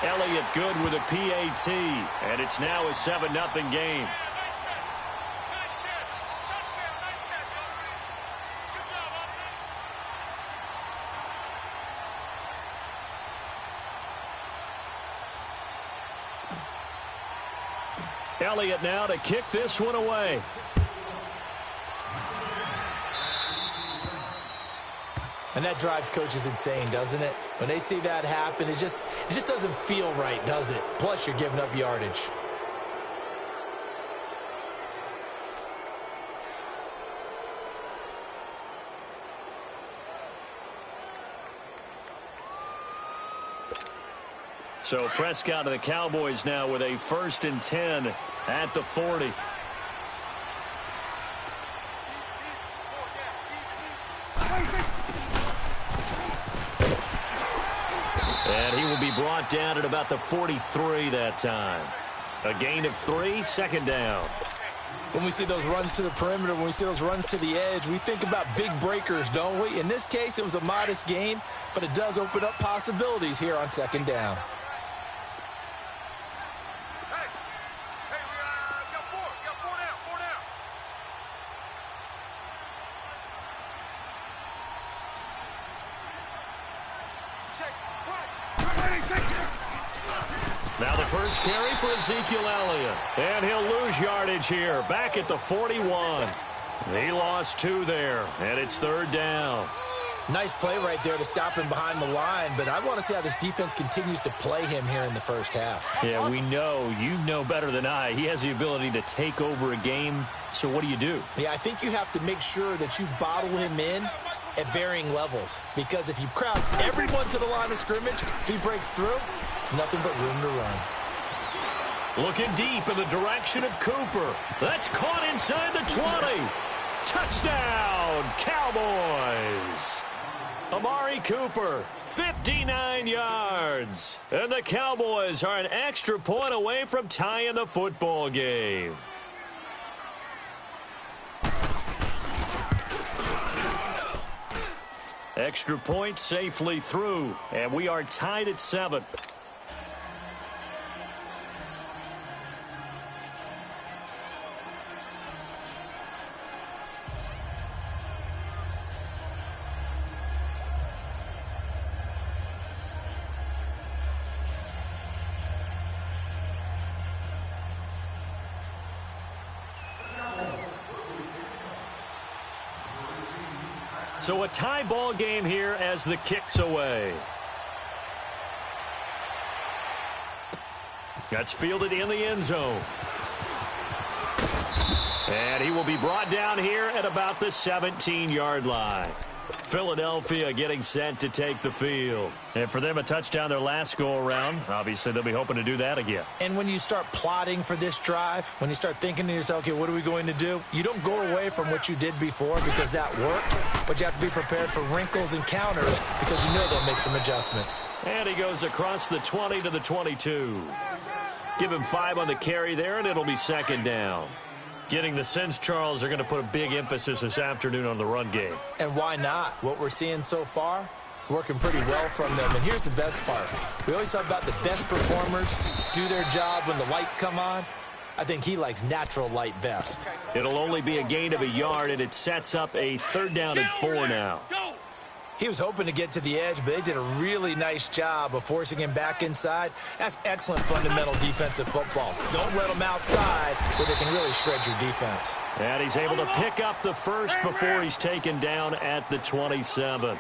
Elliott good with a PAT, and it's now a 7-0 game. Elliott now to kick this one away. And that drives coaches insane, doesn't it? When they see that happen, it just doesn't feel right, does it? Plus, you're giving up yardage. So Prescott and the Cowboys now with a 1st and 10 at the 40. And he will be brought down at about the 43 that time. A gain of 3, 2nd down. When we see those runs to the perimeter, when we see those runs to the edge, we think about big breakers, don't we? In this case, it was a modest gain, but it does open up possibilities here on 2nd down. Now the first carry for Ezekiel Elliott. And he'll lose yardage here. Back at the 41. He lost 2 there. And it's 3rd down. Nice play right there to stop him behind the line. But I want to see how this defense continues to play him here in the first half. Yeah, we know. You know better than I. He has the ability to take over a game. So what do you do? Yeah, I think you have to make sure that you bottle him in at varying levels. Because if you crowd everyone to the line of scrimmage, if he breaks through, it's nothing but room to run. Looking deep in the direction of Cooper. That's caught inside the 20. Touchdown, Cowboys. Amari Cooper, 59 yards. And the Cowboys are an extra point away from tying the football game. Extra point safely through, and we are tied at 7. So a tie ball game here as the kick's away. That's fielded in the end zone. And he will be brought down here at about the 17-yard line. Philadelphia getting set to take the field. And for them, a touchdown their last go-around. Obviously, they'll be hoping to do that again. And when you start plotting for this drive, when you start thinking to yourself, okay, what are we going to do? You don't go away from what you did before because that worked, but you have to be prepared for wrinkles and counters because you know they'll make some adjustments. And he goes across the 20 to the 22. Give him 5 on the carry there, and it'll be 2nd down. Getting the sense, Charles, are going to put a big emphasis this afternoon on the run game. And why not? What we're seeing so far, it's working pretty well from them. And here's the best part. We always talk about the best performers do their job when the lights come on. I think he likes natural light best. It'll only be a gain of a yard, and it sets up a 3rd down and 4 now. He was hoping to get to the edge, but they did a really nice job of forcing him back inside. That's excellent fundamental defensive football. Don't let him outside where they can really shred your defense. And he's able to pick up the first before he's taken down at the 27.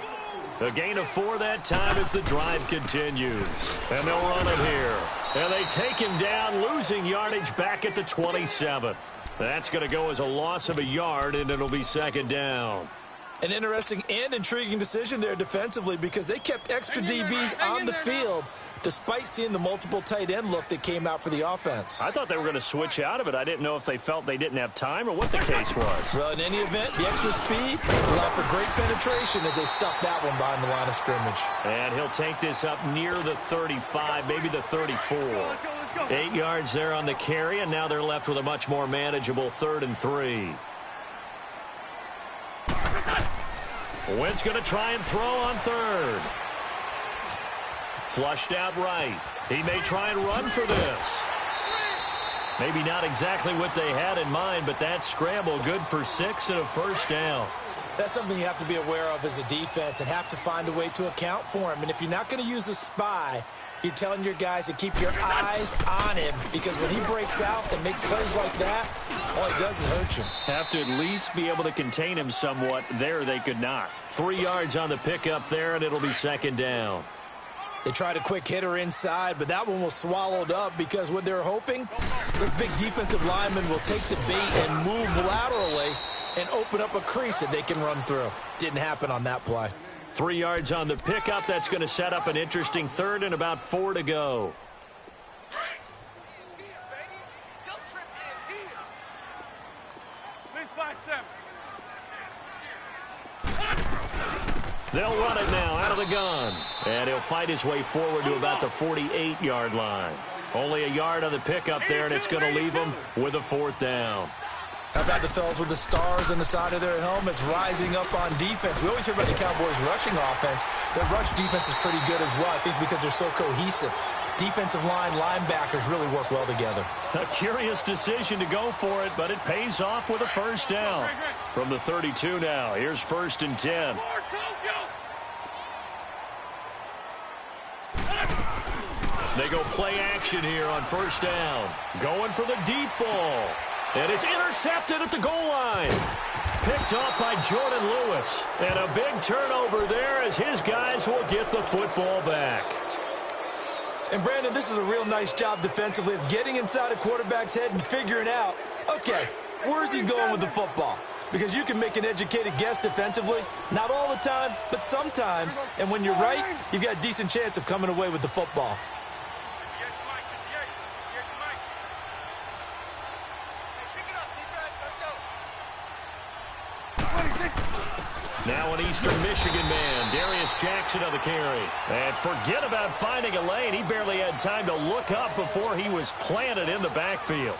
A gain of 4 that time as the drive continues. And they'll run it here. And they take him down, losing yardage back at the 27. That's going to go as a loss of a yard, and it'll be 2nd down. An interesting and intriguing decision there defensively because they kept extra DBs on the field despite seeing the multiple tight end look that came out for the offense. I thought they were going to switch out of it. I didn't know if they felt they didn't have time or what the case was. Well, in any event, the extra speed allowed for great penetration as they stuffed that one behind the line of scrimmage. And he'll take this up near the 35, maybe the 34. 8 yards there on the carry, and now they're left with a much more manageable 3rd and 3. Wentz going to try and throw on 3rd. Flushed out right. He may try and run for this. Maybe not exactly what they had in mind, but that scramble good for 6 and a 1st down. That's something you have to be aware of as a defense and have to find a way to account for him. And if you're not going to use a spy, you're telling your guys to keep your eyes on him because when he breaks out and makes plays like that, all he does is hurt you. Have to at least be able to contain him somewhat. There they could not. 3 yards on the pickup there, and it'll be 2nd down. They tried a quick hitter inside, but that one was swallowed up because what they're hoping, this big defensive lineman will take the bait and move laterally and open up a crease that they can run through. Didn't happen on that play. 3 yards on the pickup. That's going to set up an interesting third and about 4 to go. They'll run it now out of the gun. And he'll fight his way forward to about the 48-yard line. Only a yard on the pickup there, and it's going to leave him with a 4th down. How about the fellas with the stars on the side of their helmets rising up on defense? We always hear about the Cowboys' rushing offense. Their rush defense is pretty good as well, I think, because they're so cohesive. Defensive line, linebackers really work well together. A curious decision to go for it, but it pays off with a 1st down. From the 32 now, here's 1st and 10. They go play action here on 1st down. Going for the deep ball. And it's intercepted at the goal line. Picked off by Jordan Lewis. And a big turnover there as his guys will get the football back. And, Brandon, this is a real nice job defensively of getting inside a quarterback's head and figuring out, okay, where's he going with the football? Because you can make an educated guess defensively. Not all the time, but sometimes. And when you're right, you've got a decent chance of coming away with the football. Now an Eastern Michigan man, Darius Jackson on the carry. And forget about finding a lane. He barely had time to look up before he was planted in the backfield.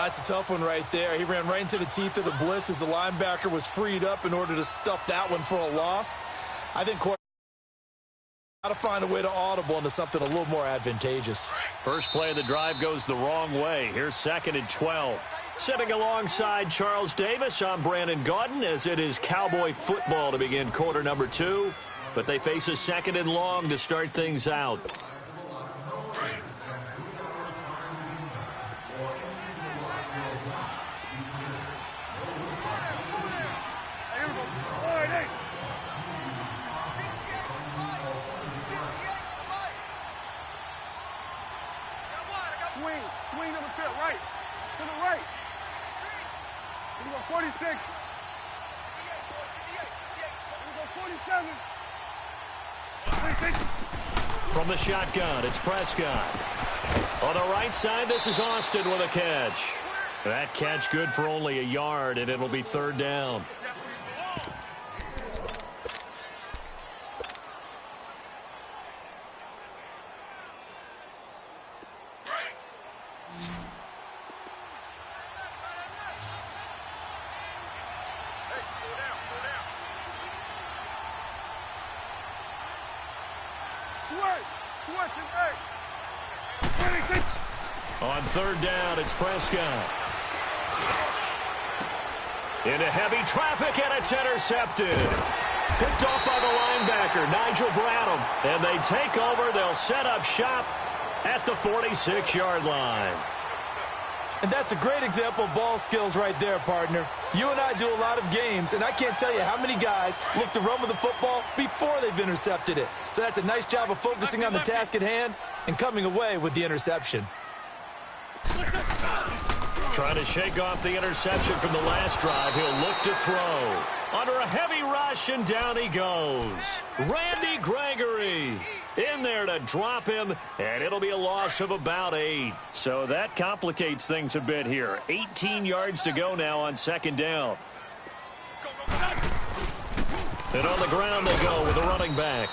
It's a tough one right there. He ran right into the teeth of the blitz as the linebacker was freed up in order to stuff that one for a loss. I think got to find a way to audible into something a little more advantageous. First play of the drive goes the wrong way. Here's 2nd and 12. Sitting alongside Charles Davis, I'm Brandon Gaudin, as it is Cowboy football to begin quarter number 2. But they face a 2nd and long to start things out. Swing number 2, right. To the right. 46. Here we go, 47. From the shotgun, it's Prescott. On the right side, this is Austin with a catch. That catch good for only a yard, and it'll be 3rd down. On 3rd down, it's Prescott. Into heavy traffic, and it's intercepted. Picked off by the linebacker, Nigel Bradham. And they take over. They'll set up shop at the 46-yard line. And that's a great example of ball skills right there, partner. You and I do a lot of games, and I can't tell you how many guys look to run with the football before they've intercepted it. So that's a nice job of focusing on the task at hand and coming away with the interception. Trying to shake off the interception from the last drive. He'll look to throw. Under a heavy rush, and down he goes. Randy Gregory in there to drop him, and it'll be a loss of about 8. So that complicates things a bit here. 18 yards to go now on 2nd down. And on the ground they go with a running back.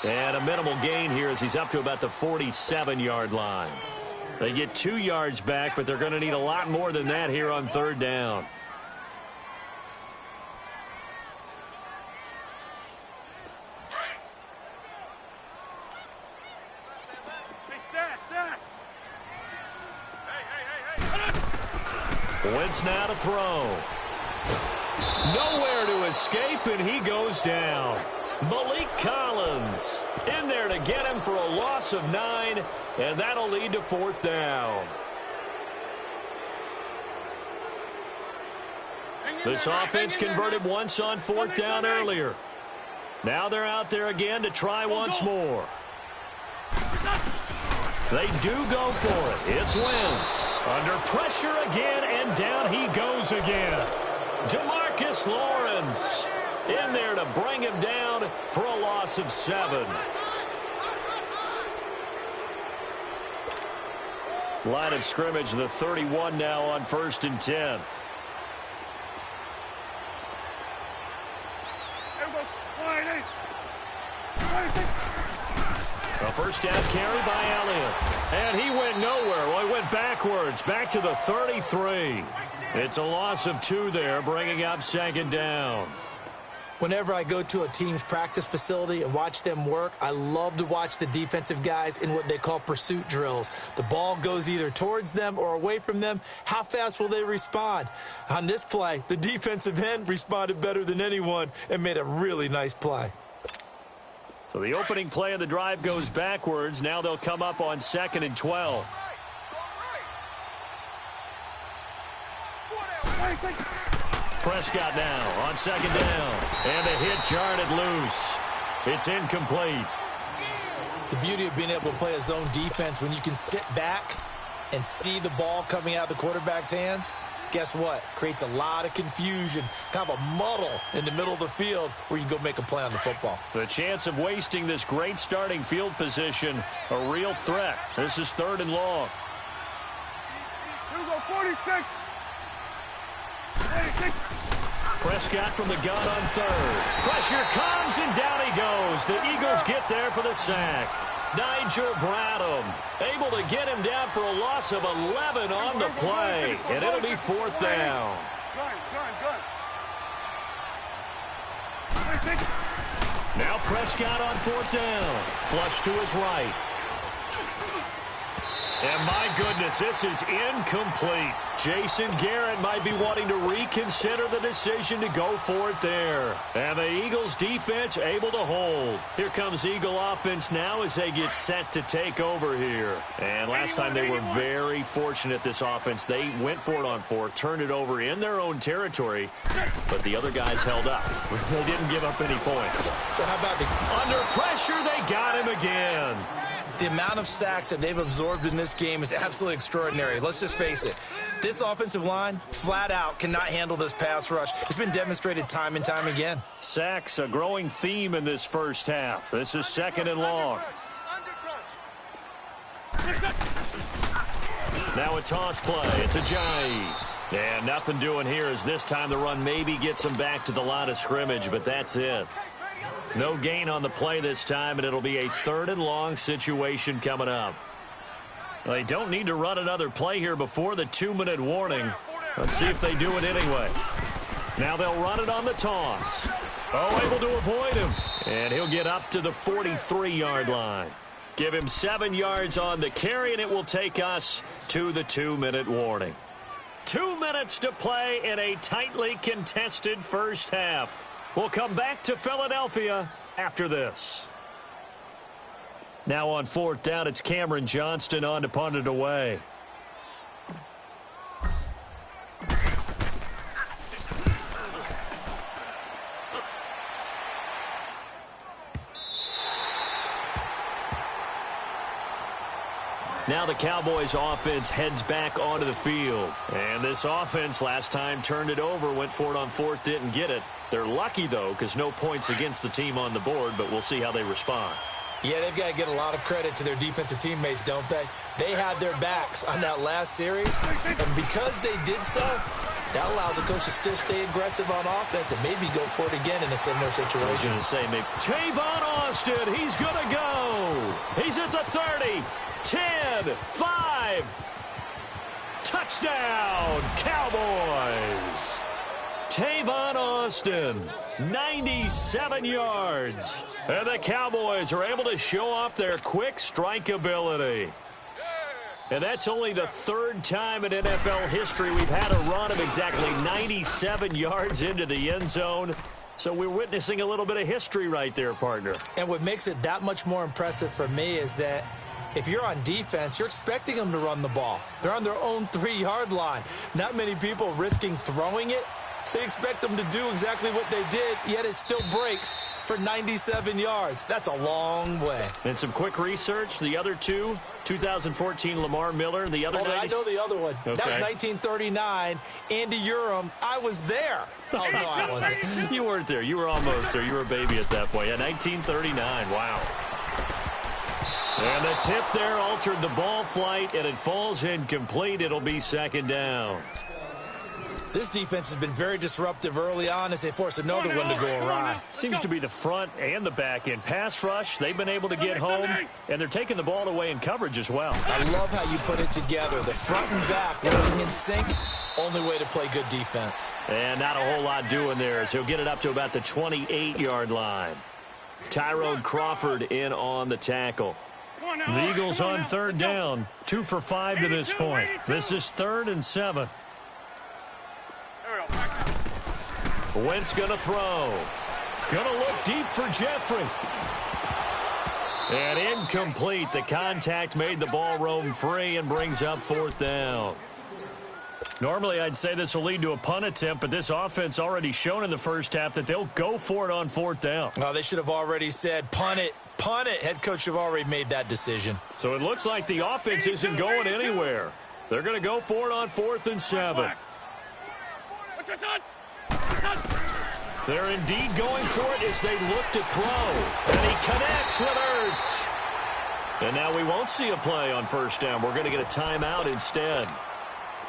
And a minimal gain here as he's up to about the 47-yard line. They get 2 yards back, but they're going to need a lot more than that here on 3rd down. Wentz now to throw. Nowhere to escape, and he goes down. Malik Collins in there to get him for a loss of 9, and that'll lead to 4th down. This offense converted once on 4th down earlier. Now they're out there again to try once more. They do go for it. It's Wentz. Under pressure again, and down he goes again. DeMarcus Lawrence in there to bring him down for a loss of 7. Line of scrimmage, the 31 now on 1st and 10. A first down carry by Elliott. And he went nowhere. Well, he went backwards, back to the 33. It's a loss of 2 there, bringing up 2nd down. Whenever I go to a team's practice facility and watch them work, I love to watch the defensive guys in what they call pursuit drills. The ball goes either towards them or away from them. How fast will they respond? On this play, the defensive end responded better than anyone and made a really nice play. So the opening play of the drive goes backwards. Now they'll come up on 2nd and 12. Prescott now on 2nd down. And the hit jarred loose. It's incomplete. The beauty of being able to play a zone defense when you can sit back and see the ball coming out of the quarterback's hands, guess what? Creates a lot of confusion, kind of a muddle in the middle of the field where you can go make a play on the football. The chance of wasting this great starting field position, a real threat. This is 3rd and long. Here we go, 46. 46. Prescott from the gun on 3rd. Pressure comes, and down he goes. The Eagles get there for the sack. Nigel Bradham able to get him down for a loss of 11 on the play, and it'll be 4th down. Now Prescott on 4th down. Flush to his right. And my goodness, this is incomplete. Jason Garrett might be wanting to reconsider the decision to go for it there. And the Eagles defense able to hold. Here comes Eagle offense now as they get set to take over here. And last time they were very fortunate, this offense. They went for it on 4, turned it over in their own territory, but the other guys held up. They didn't give up any points. So how about under pressure, they got him again. The amount of sacks that they've absorbed in this game is absolutely extraordinary. Let's just face it. This offensive line, flat out, cannot handle this pass rush. It's been demonstrated time and time again. Sacks, a growing theme in this first half. This is 2nd and long. Now a toss play. It's Ajayi. And nothing doing here as this time the run maybe gets them back to the line of scrimmage, but that's it. No gain on the play this time, and it'll be a 3rd and long situation coming up. They don't need to run another play here before the 2-minute warning. Let's see if they do it anyway. Now they'll run it on the toss. Oh, able to avoid him. And he'll get up to the 43-yard line. Give him 7 yards on the carry, and it will take us to the 2-minute warning. 2 minutes to play in a tightly contested first half. We'll come back to Philadelphia after this. Now on 4th down, it's Cameron Johnston on to punt it away. Now the Cowboys offense heads back onto the field. And this offense last time turned it over, went for it on 4th, didn't get it. They're lucky, though, because no points against the team on the board, but we'll see how they respond. Yeah, they've got to get a lot of credit to their defensive teammates, don't they? They had their backs on that last series, and because they did so, that allows the coach to still stay aggressive on offense and maybe go for it again in a similar situation. I was going to say, maybe Tavon Austin, he's going to go. He's at the 30, 10, 5. Touchdown, Cowboys. Tavon Austin, 97 yards. And the Cowboys are able to show off their quick strike ability. And that's only the 3rd time in NFL history we've had a run of exactly 97 yards into the end zone. So we're witnessing a little bit of history right there, partner. And what makes it that much more impressive for me is that if you're on defense, you're expecting them to run the ball. They're on their own 3-yard line. Not many people risking throwing it So you expect them to do exactly what they did, yet it still breaks for 97 yards. That's a long way. And some quick research. The other two, 2014 Lamar Miller. The other I know the other one. Okay. That was 1939. Andy Urim. I was there. Oh, no, I wasn't. You weren't there. You were almost there. You were a baby at that point. Yeah, 1939. Wow. And the tip there altered the ball flight, and it falls incomplete. It'll be second down. This defense has been very disruptive early on as they force another one to go awry. Seems to be the front and the back end. Pass rush, they've been able to get home, and they're taking the ball away in coverage as well. I love how you put it together. The front and back working in sync, only way to play good defense. And not a whole lot doing there as he'll get it up to about the 28-yard line. Tyrone Crawford in on the tackle. The Eagles on third down, 2 for 5 to this point. This is 3rd and 7. Wentz going to throw. Going to look deep for Jeffrey. And incomplete. The contact made the ball roam free and brings up 4th down. Normally, I'd say this will lead to a punt attempt, but this offense already shown in the first half that they'll go for it on 4th down. Well, they should have already said, punt it, punt it. Head coach have already made that decision. So it looks like the offense isn't going anywhere. They're going to go for it on 4th and 7. They're indeed going for it as they look to throw. And he connects with Ertz. And now we won't see a play on 1st down. We're going to get a timeout instead,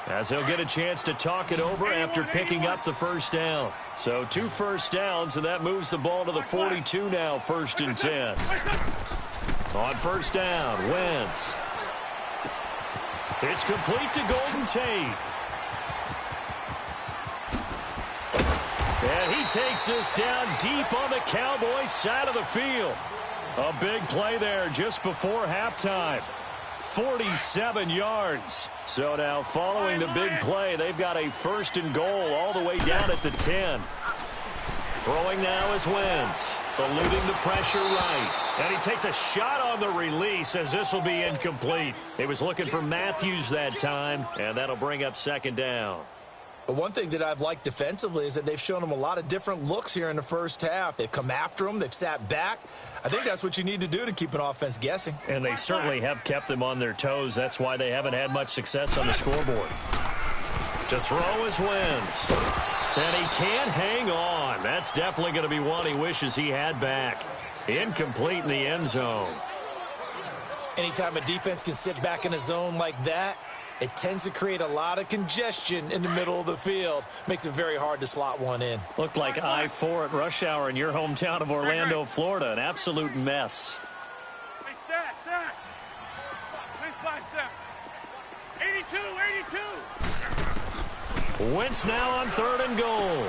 as he'll get a chance to talk it over after picking up the 1st down. So 2 first downs, and that moves the ball to the 42 now, 1st and 10. On 1st down, Wentz. It's complete to Golden Tate. And he takes this down deep on the Cowboys side of the field. A big play there just before halftime. 47 yards. So now following the big play, they've got a 1st and goal all the way down at the 10. Throwing now is Wentz, eluding the pressure right. And he takes a shot on the release as this will be incomplete. He was looking for Matthews that time, and that'll bring up 2nd down. But one thing that I've liked defensively is that they've shown them a lot of different looks here in the first half. They've come after them. They've sat back. I think that's what you need to do to keep an offense guessing. And they certainly have kept them on their toes. That's why they haven't had much success on the scoreboard. To throw is Wentz. And he can't hang on. That's definitely going to be one he wishes he had back. Incomplete in the end zone. Anytime a defense can sit back in a zone like that, it tends to create a lot of congestion in the middle of the field. Makes it very hard to slot one in. Looked like I-4 at rush hour in your hometown of Orlando, Florida. An absolute mess. Hey, stat. Please find 82. Wentz now on 3rd and goal.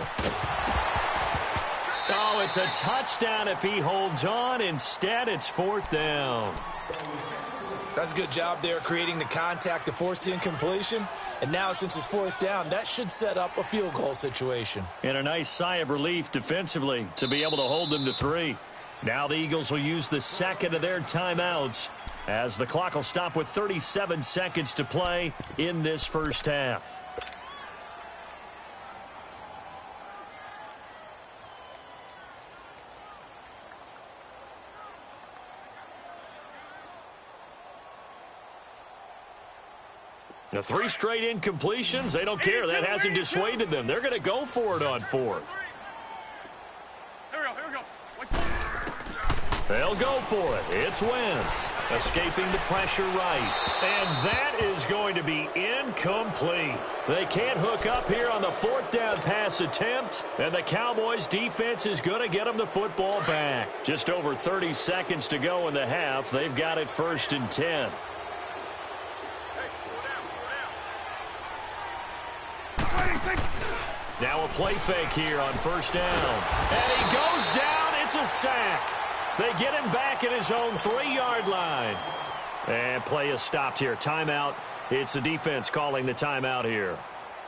Oh, it's a touchdown if he holds on. Instead, it's 4th down. That's a good job there creating the contact to force the incompletion. And now since it's 4th down, that should set up a field goal situation. And a nice sigh of relief defensively to be able to hold them to 3. Now the Eagles will use the 2nd of their timeouts as the clock will stop with 37 seconds to play in this first half. The 3 straight incompletions, they don't care. That hasn't dissuaded them. They're going to go for it on 4th. Here we go. They'll go for it. It's Wentz, escaping the pressure right. And that is going to be incomplete. They can't hook up here on the 4th down pass attempt, and the Cowboys defense is going to get them the football back. Just over 30 seconds to go in the half. They've got it 1st and 10. Now a play fake here on 1st down. And he goes down. It's a sack. They get him back at his own 3-yard line. And play is stopped here. Timeout. It's the defense calling the timeout here,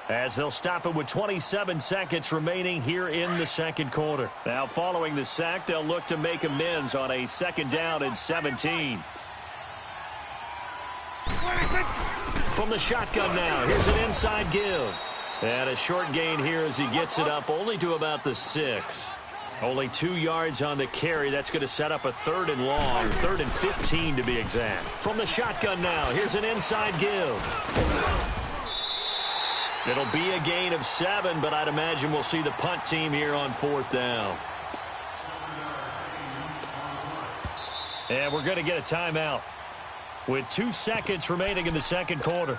as they'll stop it with 27 seconds remaining here in the 2nd quarter. Now following the sack, they'll look to make amends on a 2nd down and 17. From the shotgun now, here's an inside give. And a short gain here as he gets it up only to about the 6. Only 2 yards on the carry. That's going to set up a 3rd and long, 3rd and 15 to be exact. From the shotgun now, here's an inside give. It'll be a gain of 7, but I'd imagine we'll see the punt team here on 4th down. And we're going to get a timeout with 2 seconds remaining in the second quarter.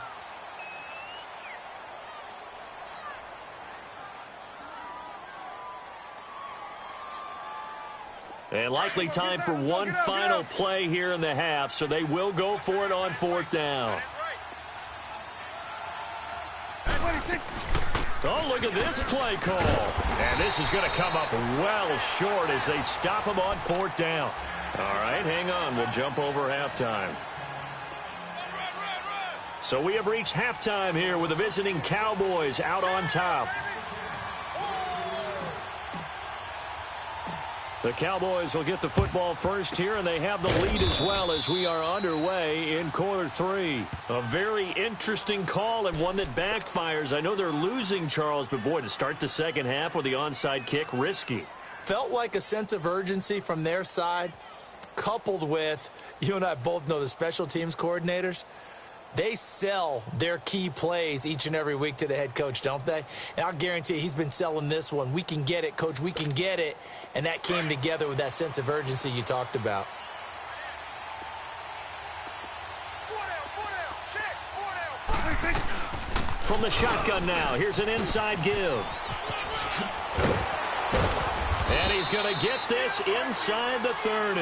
And likely time for one final play here in the half, so they will go for it on 4th down. Oh, look at this play call. And this is going to come up well short as they stop him on 4th down. All right, hang on. We'll jump over halftime. So we have reached halftime here with the visiting Cowboys out on top. The Cowboys will get the football first here, and they have the lead as well as we are underway in quarter 3. A very interesting call and one that backfires. I know they're losing, Charles, but boy, to start the second half with the onside kick, risky. Felt like a sense of urgency from their side, coupled with, you and I both know the special teams coordinators, they sell their key plays each and every week to the head coach, don't they? And I'll guarantee you he's been selling this one. We can get it, coach, we can get it. And that came together with that sense of urgency you talked about. From the shotgun now, here's an inside give. And he's going to get this inside the 30.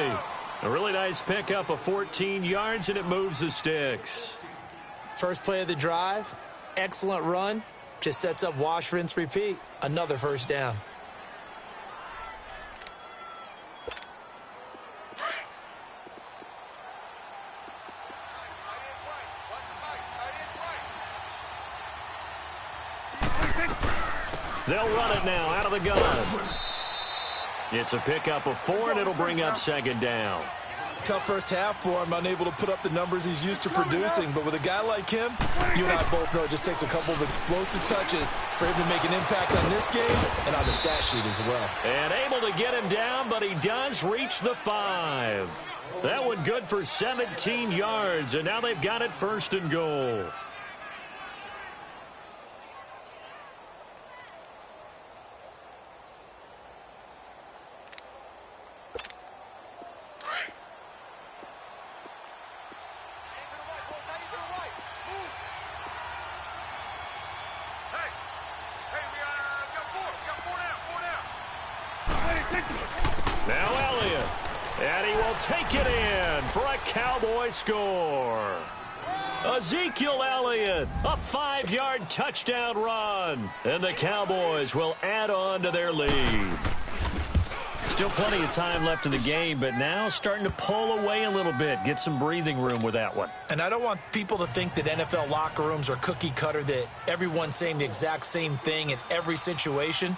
A really nice pickup of 14 yards, and it moves the sticks. First play of the drive, excellent run, just sets up wash, rinse, repeat. Another first down. They'll run it now out of the gun. It's a pickup of 4, and it'll bring up 2nd down. Tough first half for him, unable to put up the numbers he's used to producing. But with a guy like him, you and I both know it just takes a couple of explosive touches for him to make an impact on this game and on the stat sheet as well. And able to get him down, but he does reach the 5. That one good for 17 yards, and now they've got it 1st and goal. Now Elliott, and he will take it in for a Cowboy score. Ezekiel Elliott, a 5-yard touchdown run, and the Cowboys will add on to their lead. Still plenty of time left in the game, but now starting to pull away a little bit, get some breathing room with that one. And I don't want people to think that NFL locker rooms are cookie cutter, that everyone's saying the exact same thing in every situation.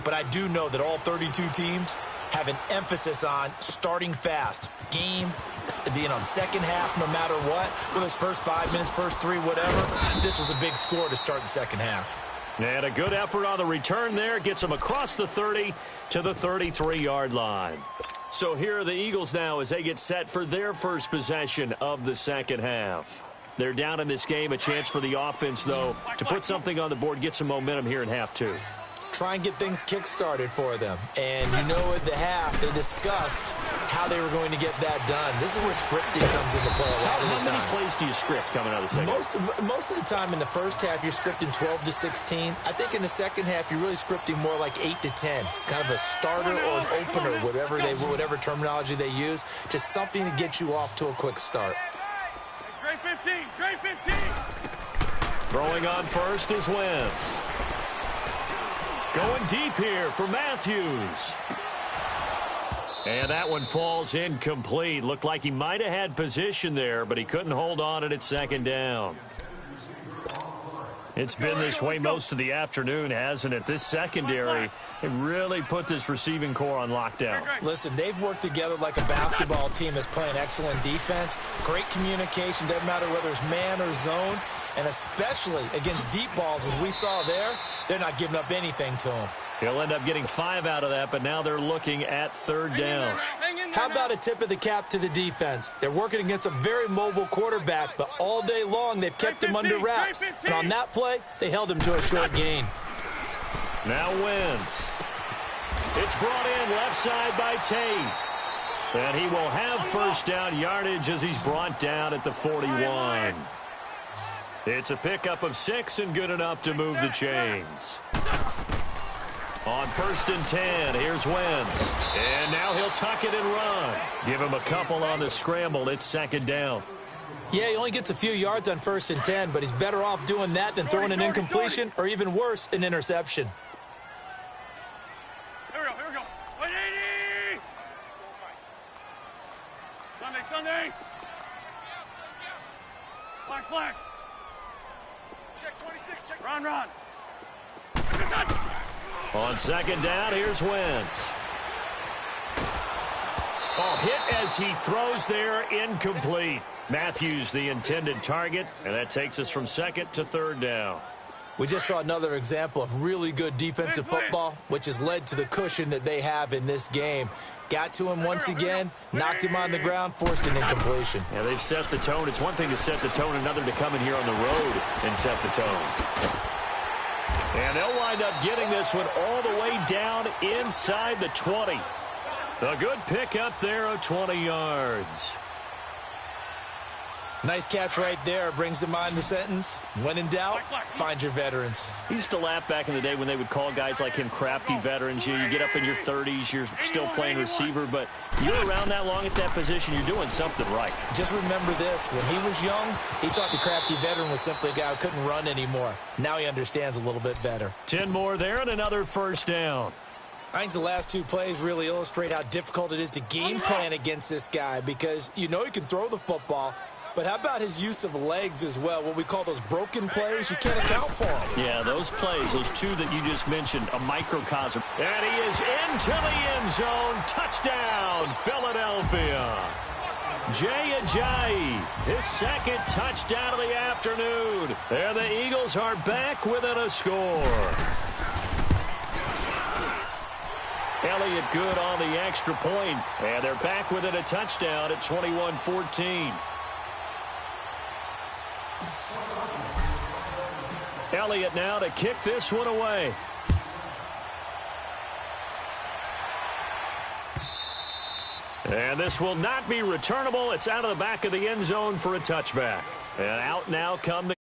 But I do know that all 32 teams have an emphasis on starting fast. Game, the second half, no matter what. With his first 5 minutes, first 3, whatever. This was a big score to start the second half. And a good effort on the return there. Gets him across the 30 to the 33-yard line. So here are the Eagles now as they get set for their first possession of the second half. They're down in this game. A chance for the offense, though, to put something on the board, get some momentum here in half 2. Try and get things kick-started for them. And you know at the half, they discussed how they were going to get that done. This is where scripting comes into play a lot of the time. How many plays do you script coming out of the second half? Most of the time in the first half, you're scripting 12 to 16. I think in the second half, you're really scripting more like 8 to 10. Kind of a starter or an opener, whatever terminology they use. Just something to get you off to a quick start. Great 15, great 15. Throwing on first is Wentz. Going deep here for Matthews. And that one falls incomplete. Looked like he might have had position there, but he couldn't hold on at 2nd down. It's been this way most of the afternoon, hasn't it? This secondary, they really put this receiving core on lockdown. Listen, they've worked together like a basketball team that's playing excellent defense. Great communication, doesn't matter whether it's man or zone. And especially against deep balls, as we saw there, they're not giving up anything to him. He'll end up getting 5 out of that, but now they're looking at 3rd down. How about a tip of the cap to the defense? They're working against a very mobile quarterback, but all day long they've kept him under wraps. And on that play, they held him to a short gain. Now Wentz. It's brought in left side by Tate. And he will have 1st down yardage as he's brought down at the 41. It's a pickup of 6 and good enough to move the chains. On 1st and 10, here's Wentz. And now he'll tuck it and run. Give him a couple on the scramble. It's 2nd down. Yeah, he only gets a few yards on 1st and 10, but he's better off doing that than throwing an incompletion or even worse, an interception. Here we go. 180! Sunday! Flag! Check 26, check. Run! On 2nd down, here's Wentz. Oh, hit as he throws there, incomplete. Matthews the intended target, and that takes us from 2nd to 3rd down. We just saw another example of really good defensive football, which has led to the cushion that they have in this game. Got to him once again, knocked him on the ground, forced an incompletion. Yeah, they've set the tone. It's one thing to set the tone, another to come in here on the road and set the tone. And they'll wind up getting this one all the way down inside the 20. A good pickup there of 20 yards. Nice catch right there. Brings to mind the sentence, when in doubt, find your veterans. He used to laugh back in the day when they would call guys like him crafty veterans. You get up in your 30s, you're still playing receiver, but you're around that long at that position, you're doing something right. Just remember this. When he was young, he thought the crafty veteran was simply a guy who couldn't run anymore. Now he understands a little bit better. 10 more there and another 1st down. I think the last 2 plays really illustrate how difficult it is to game plan against this guy because you know he can throw the football, but how about his use of legs as well? What we call those broken plays, you can't account for them. Yeah, those plays, those 2 that you just mentioned, a microcosm. And he is into the end zone. Touchdown, Philadelphia. Jay Ajayi, his 2nd touchdown of the afternoon. And the Eagles are back within a score. Elliott good on the extra point. And they're back within a touchdown at 21-14. Elliott now to kick this one away. And this will not be returnable. It's out of the back of the end zone for a touchback. And out now come the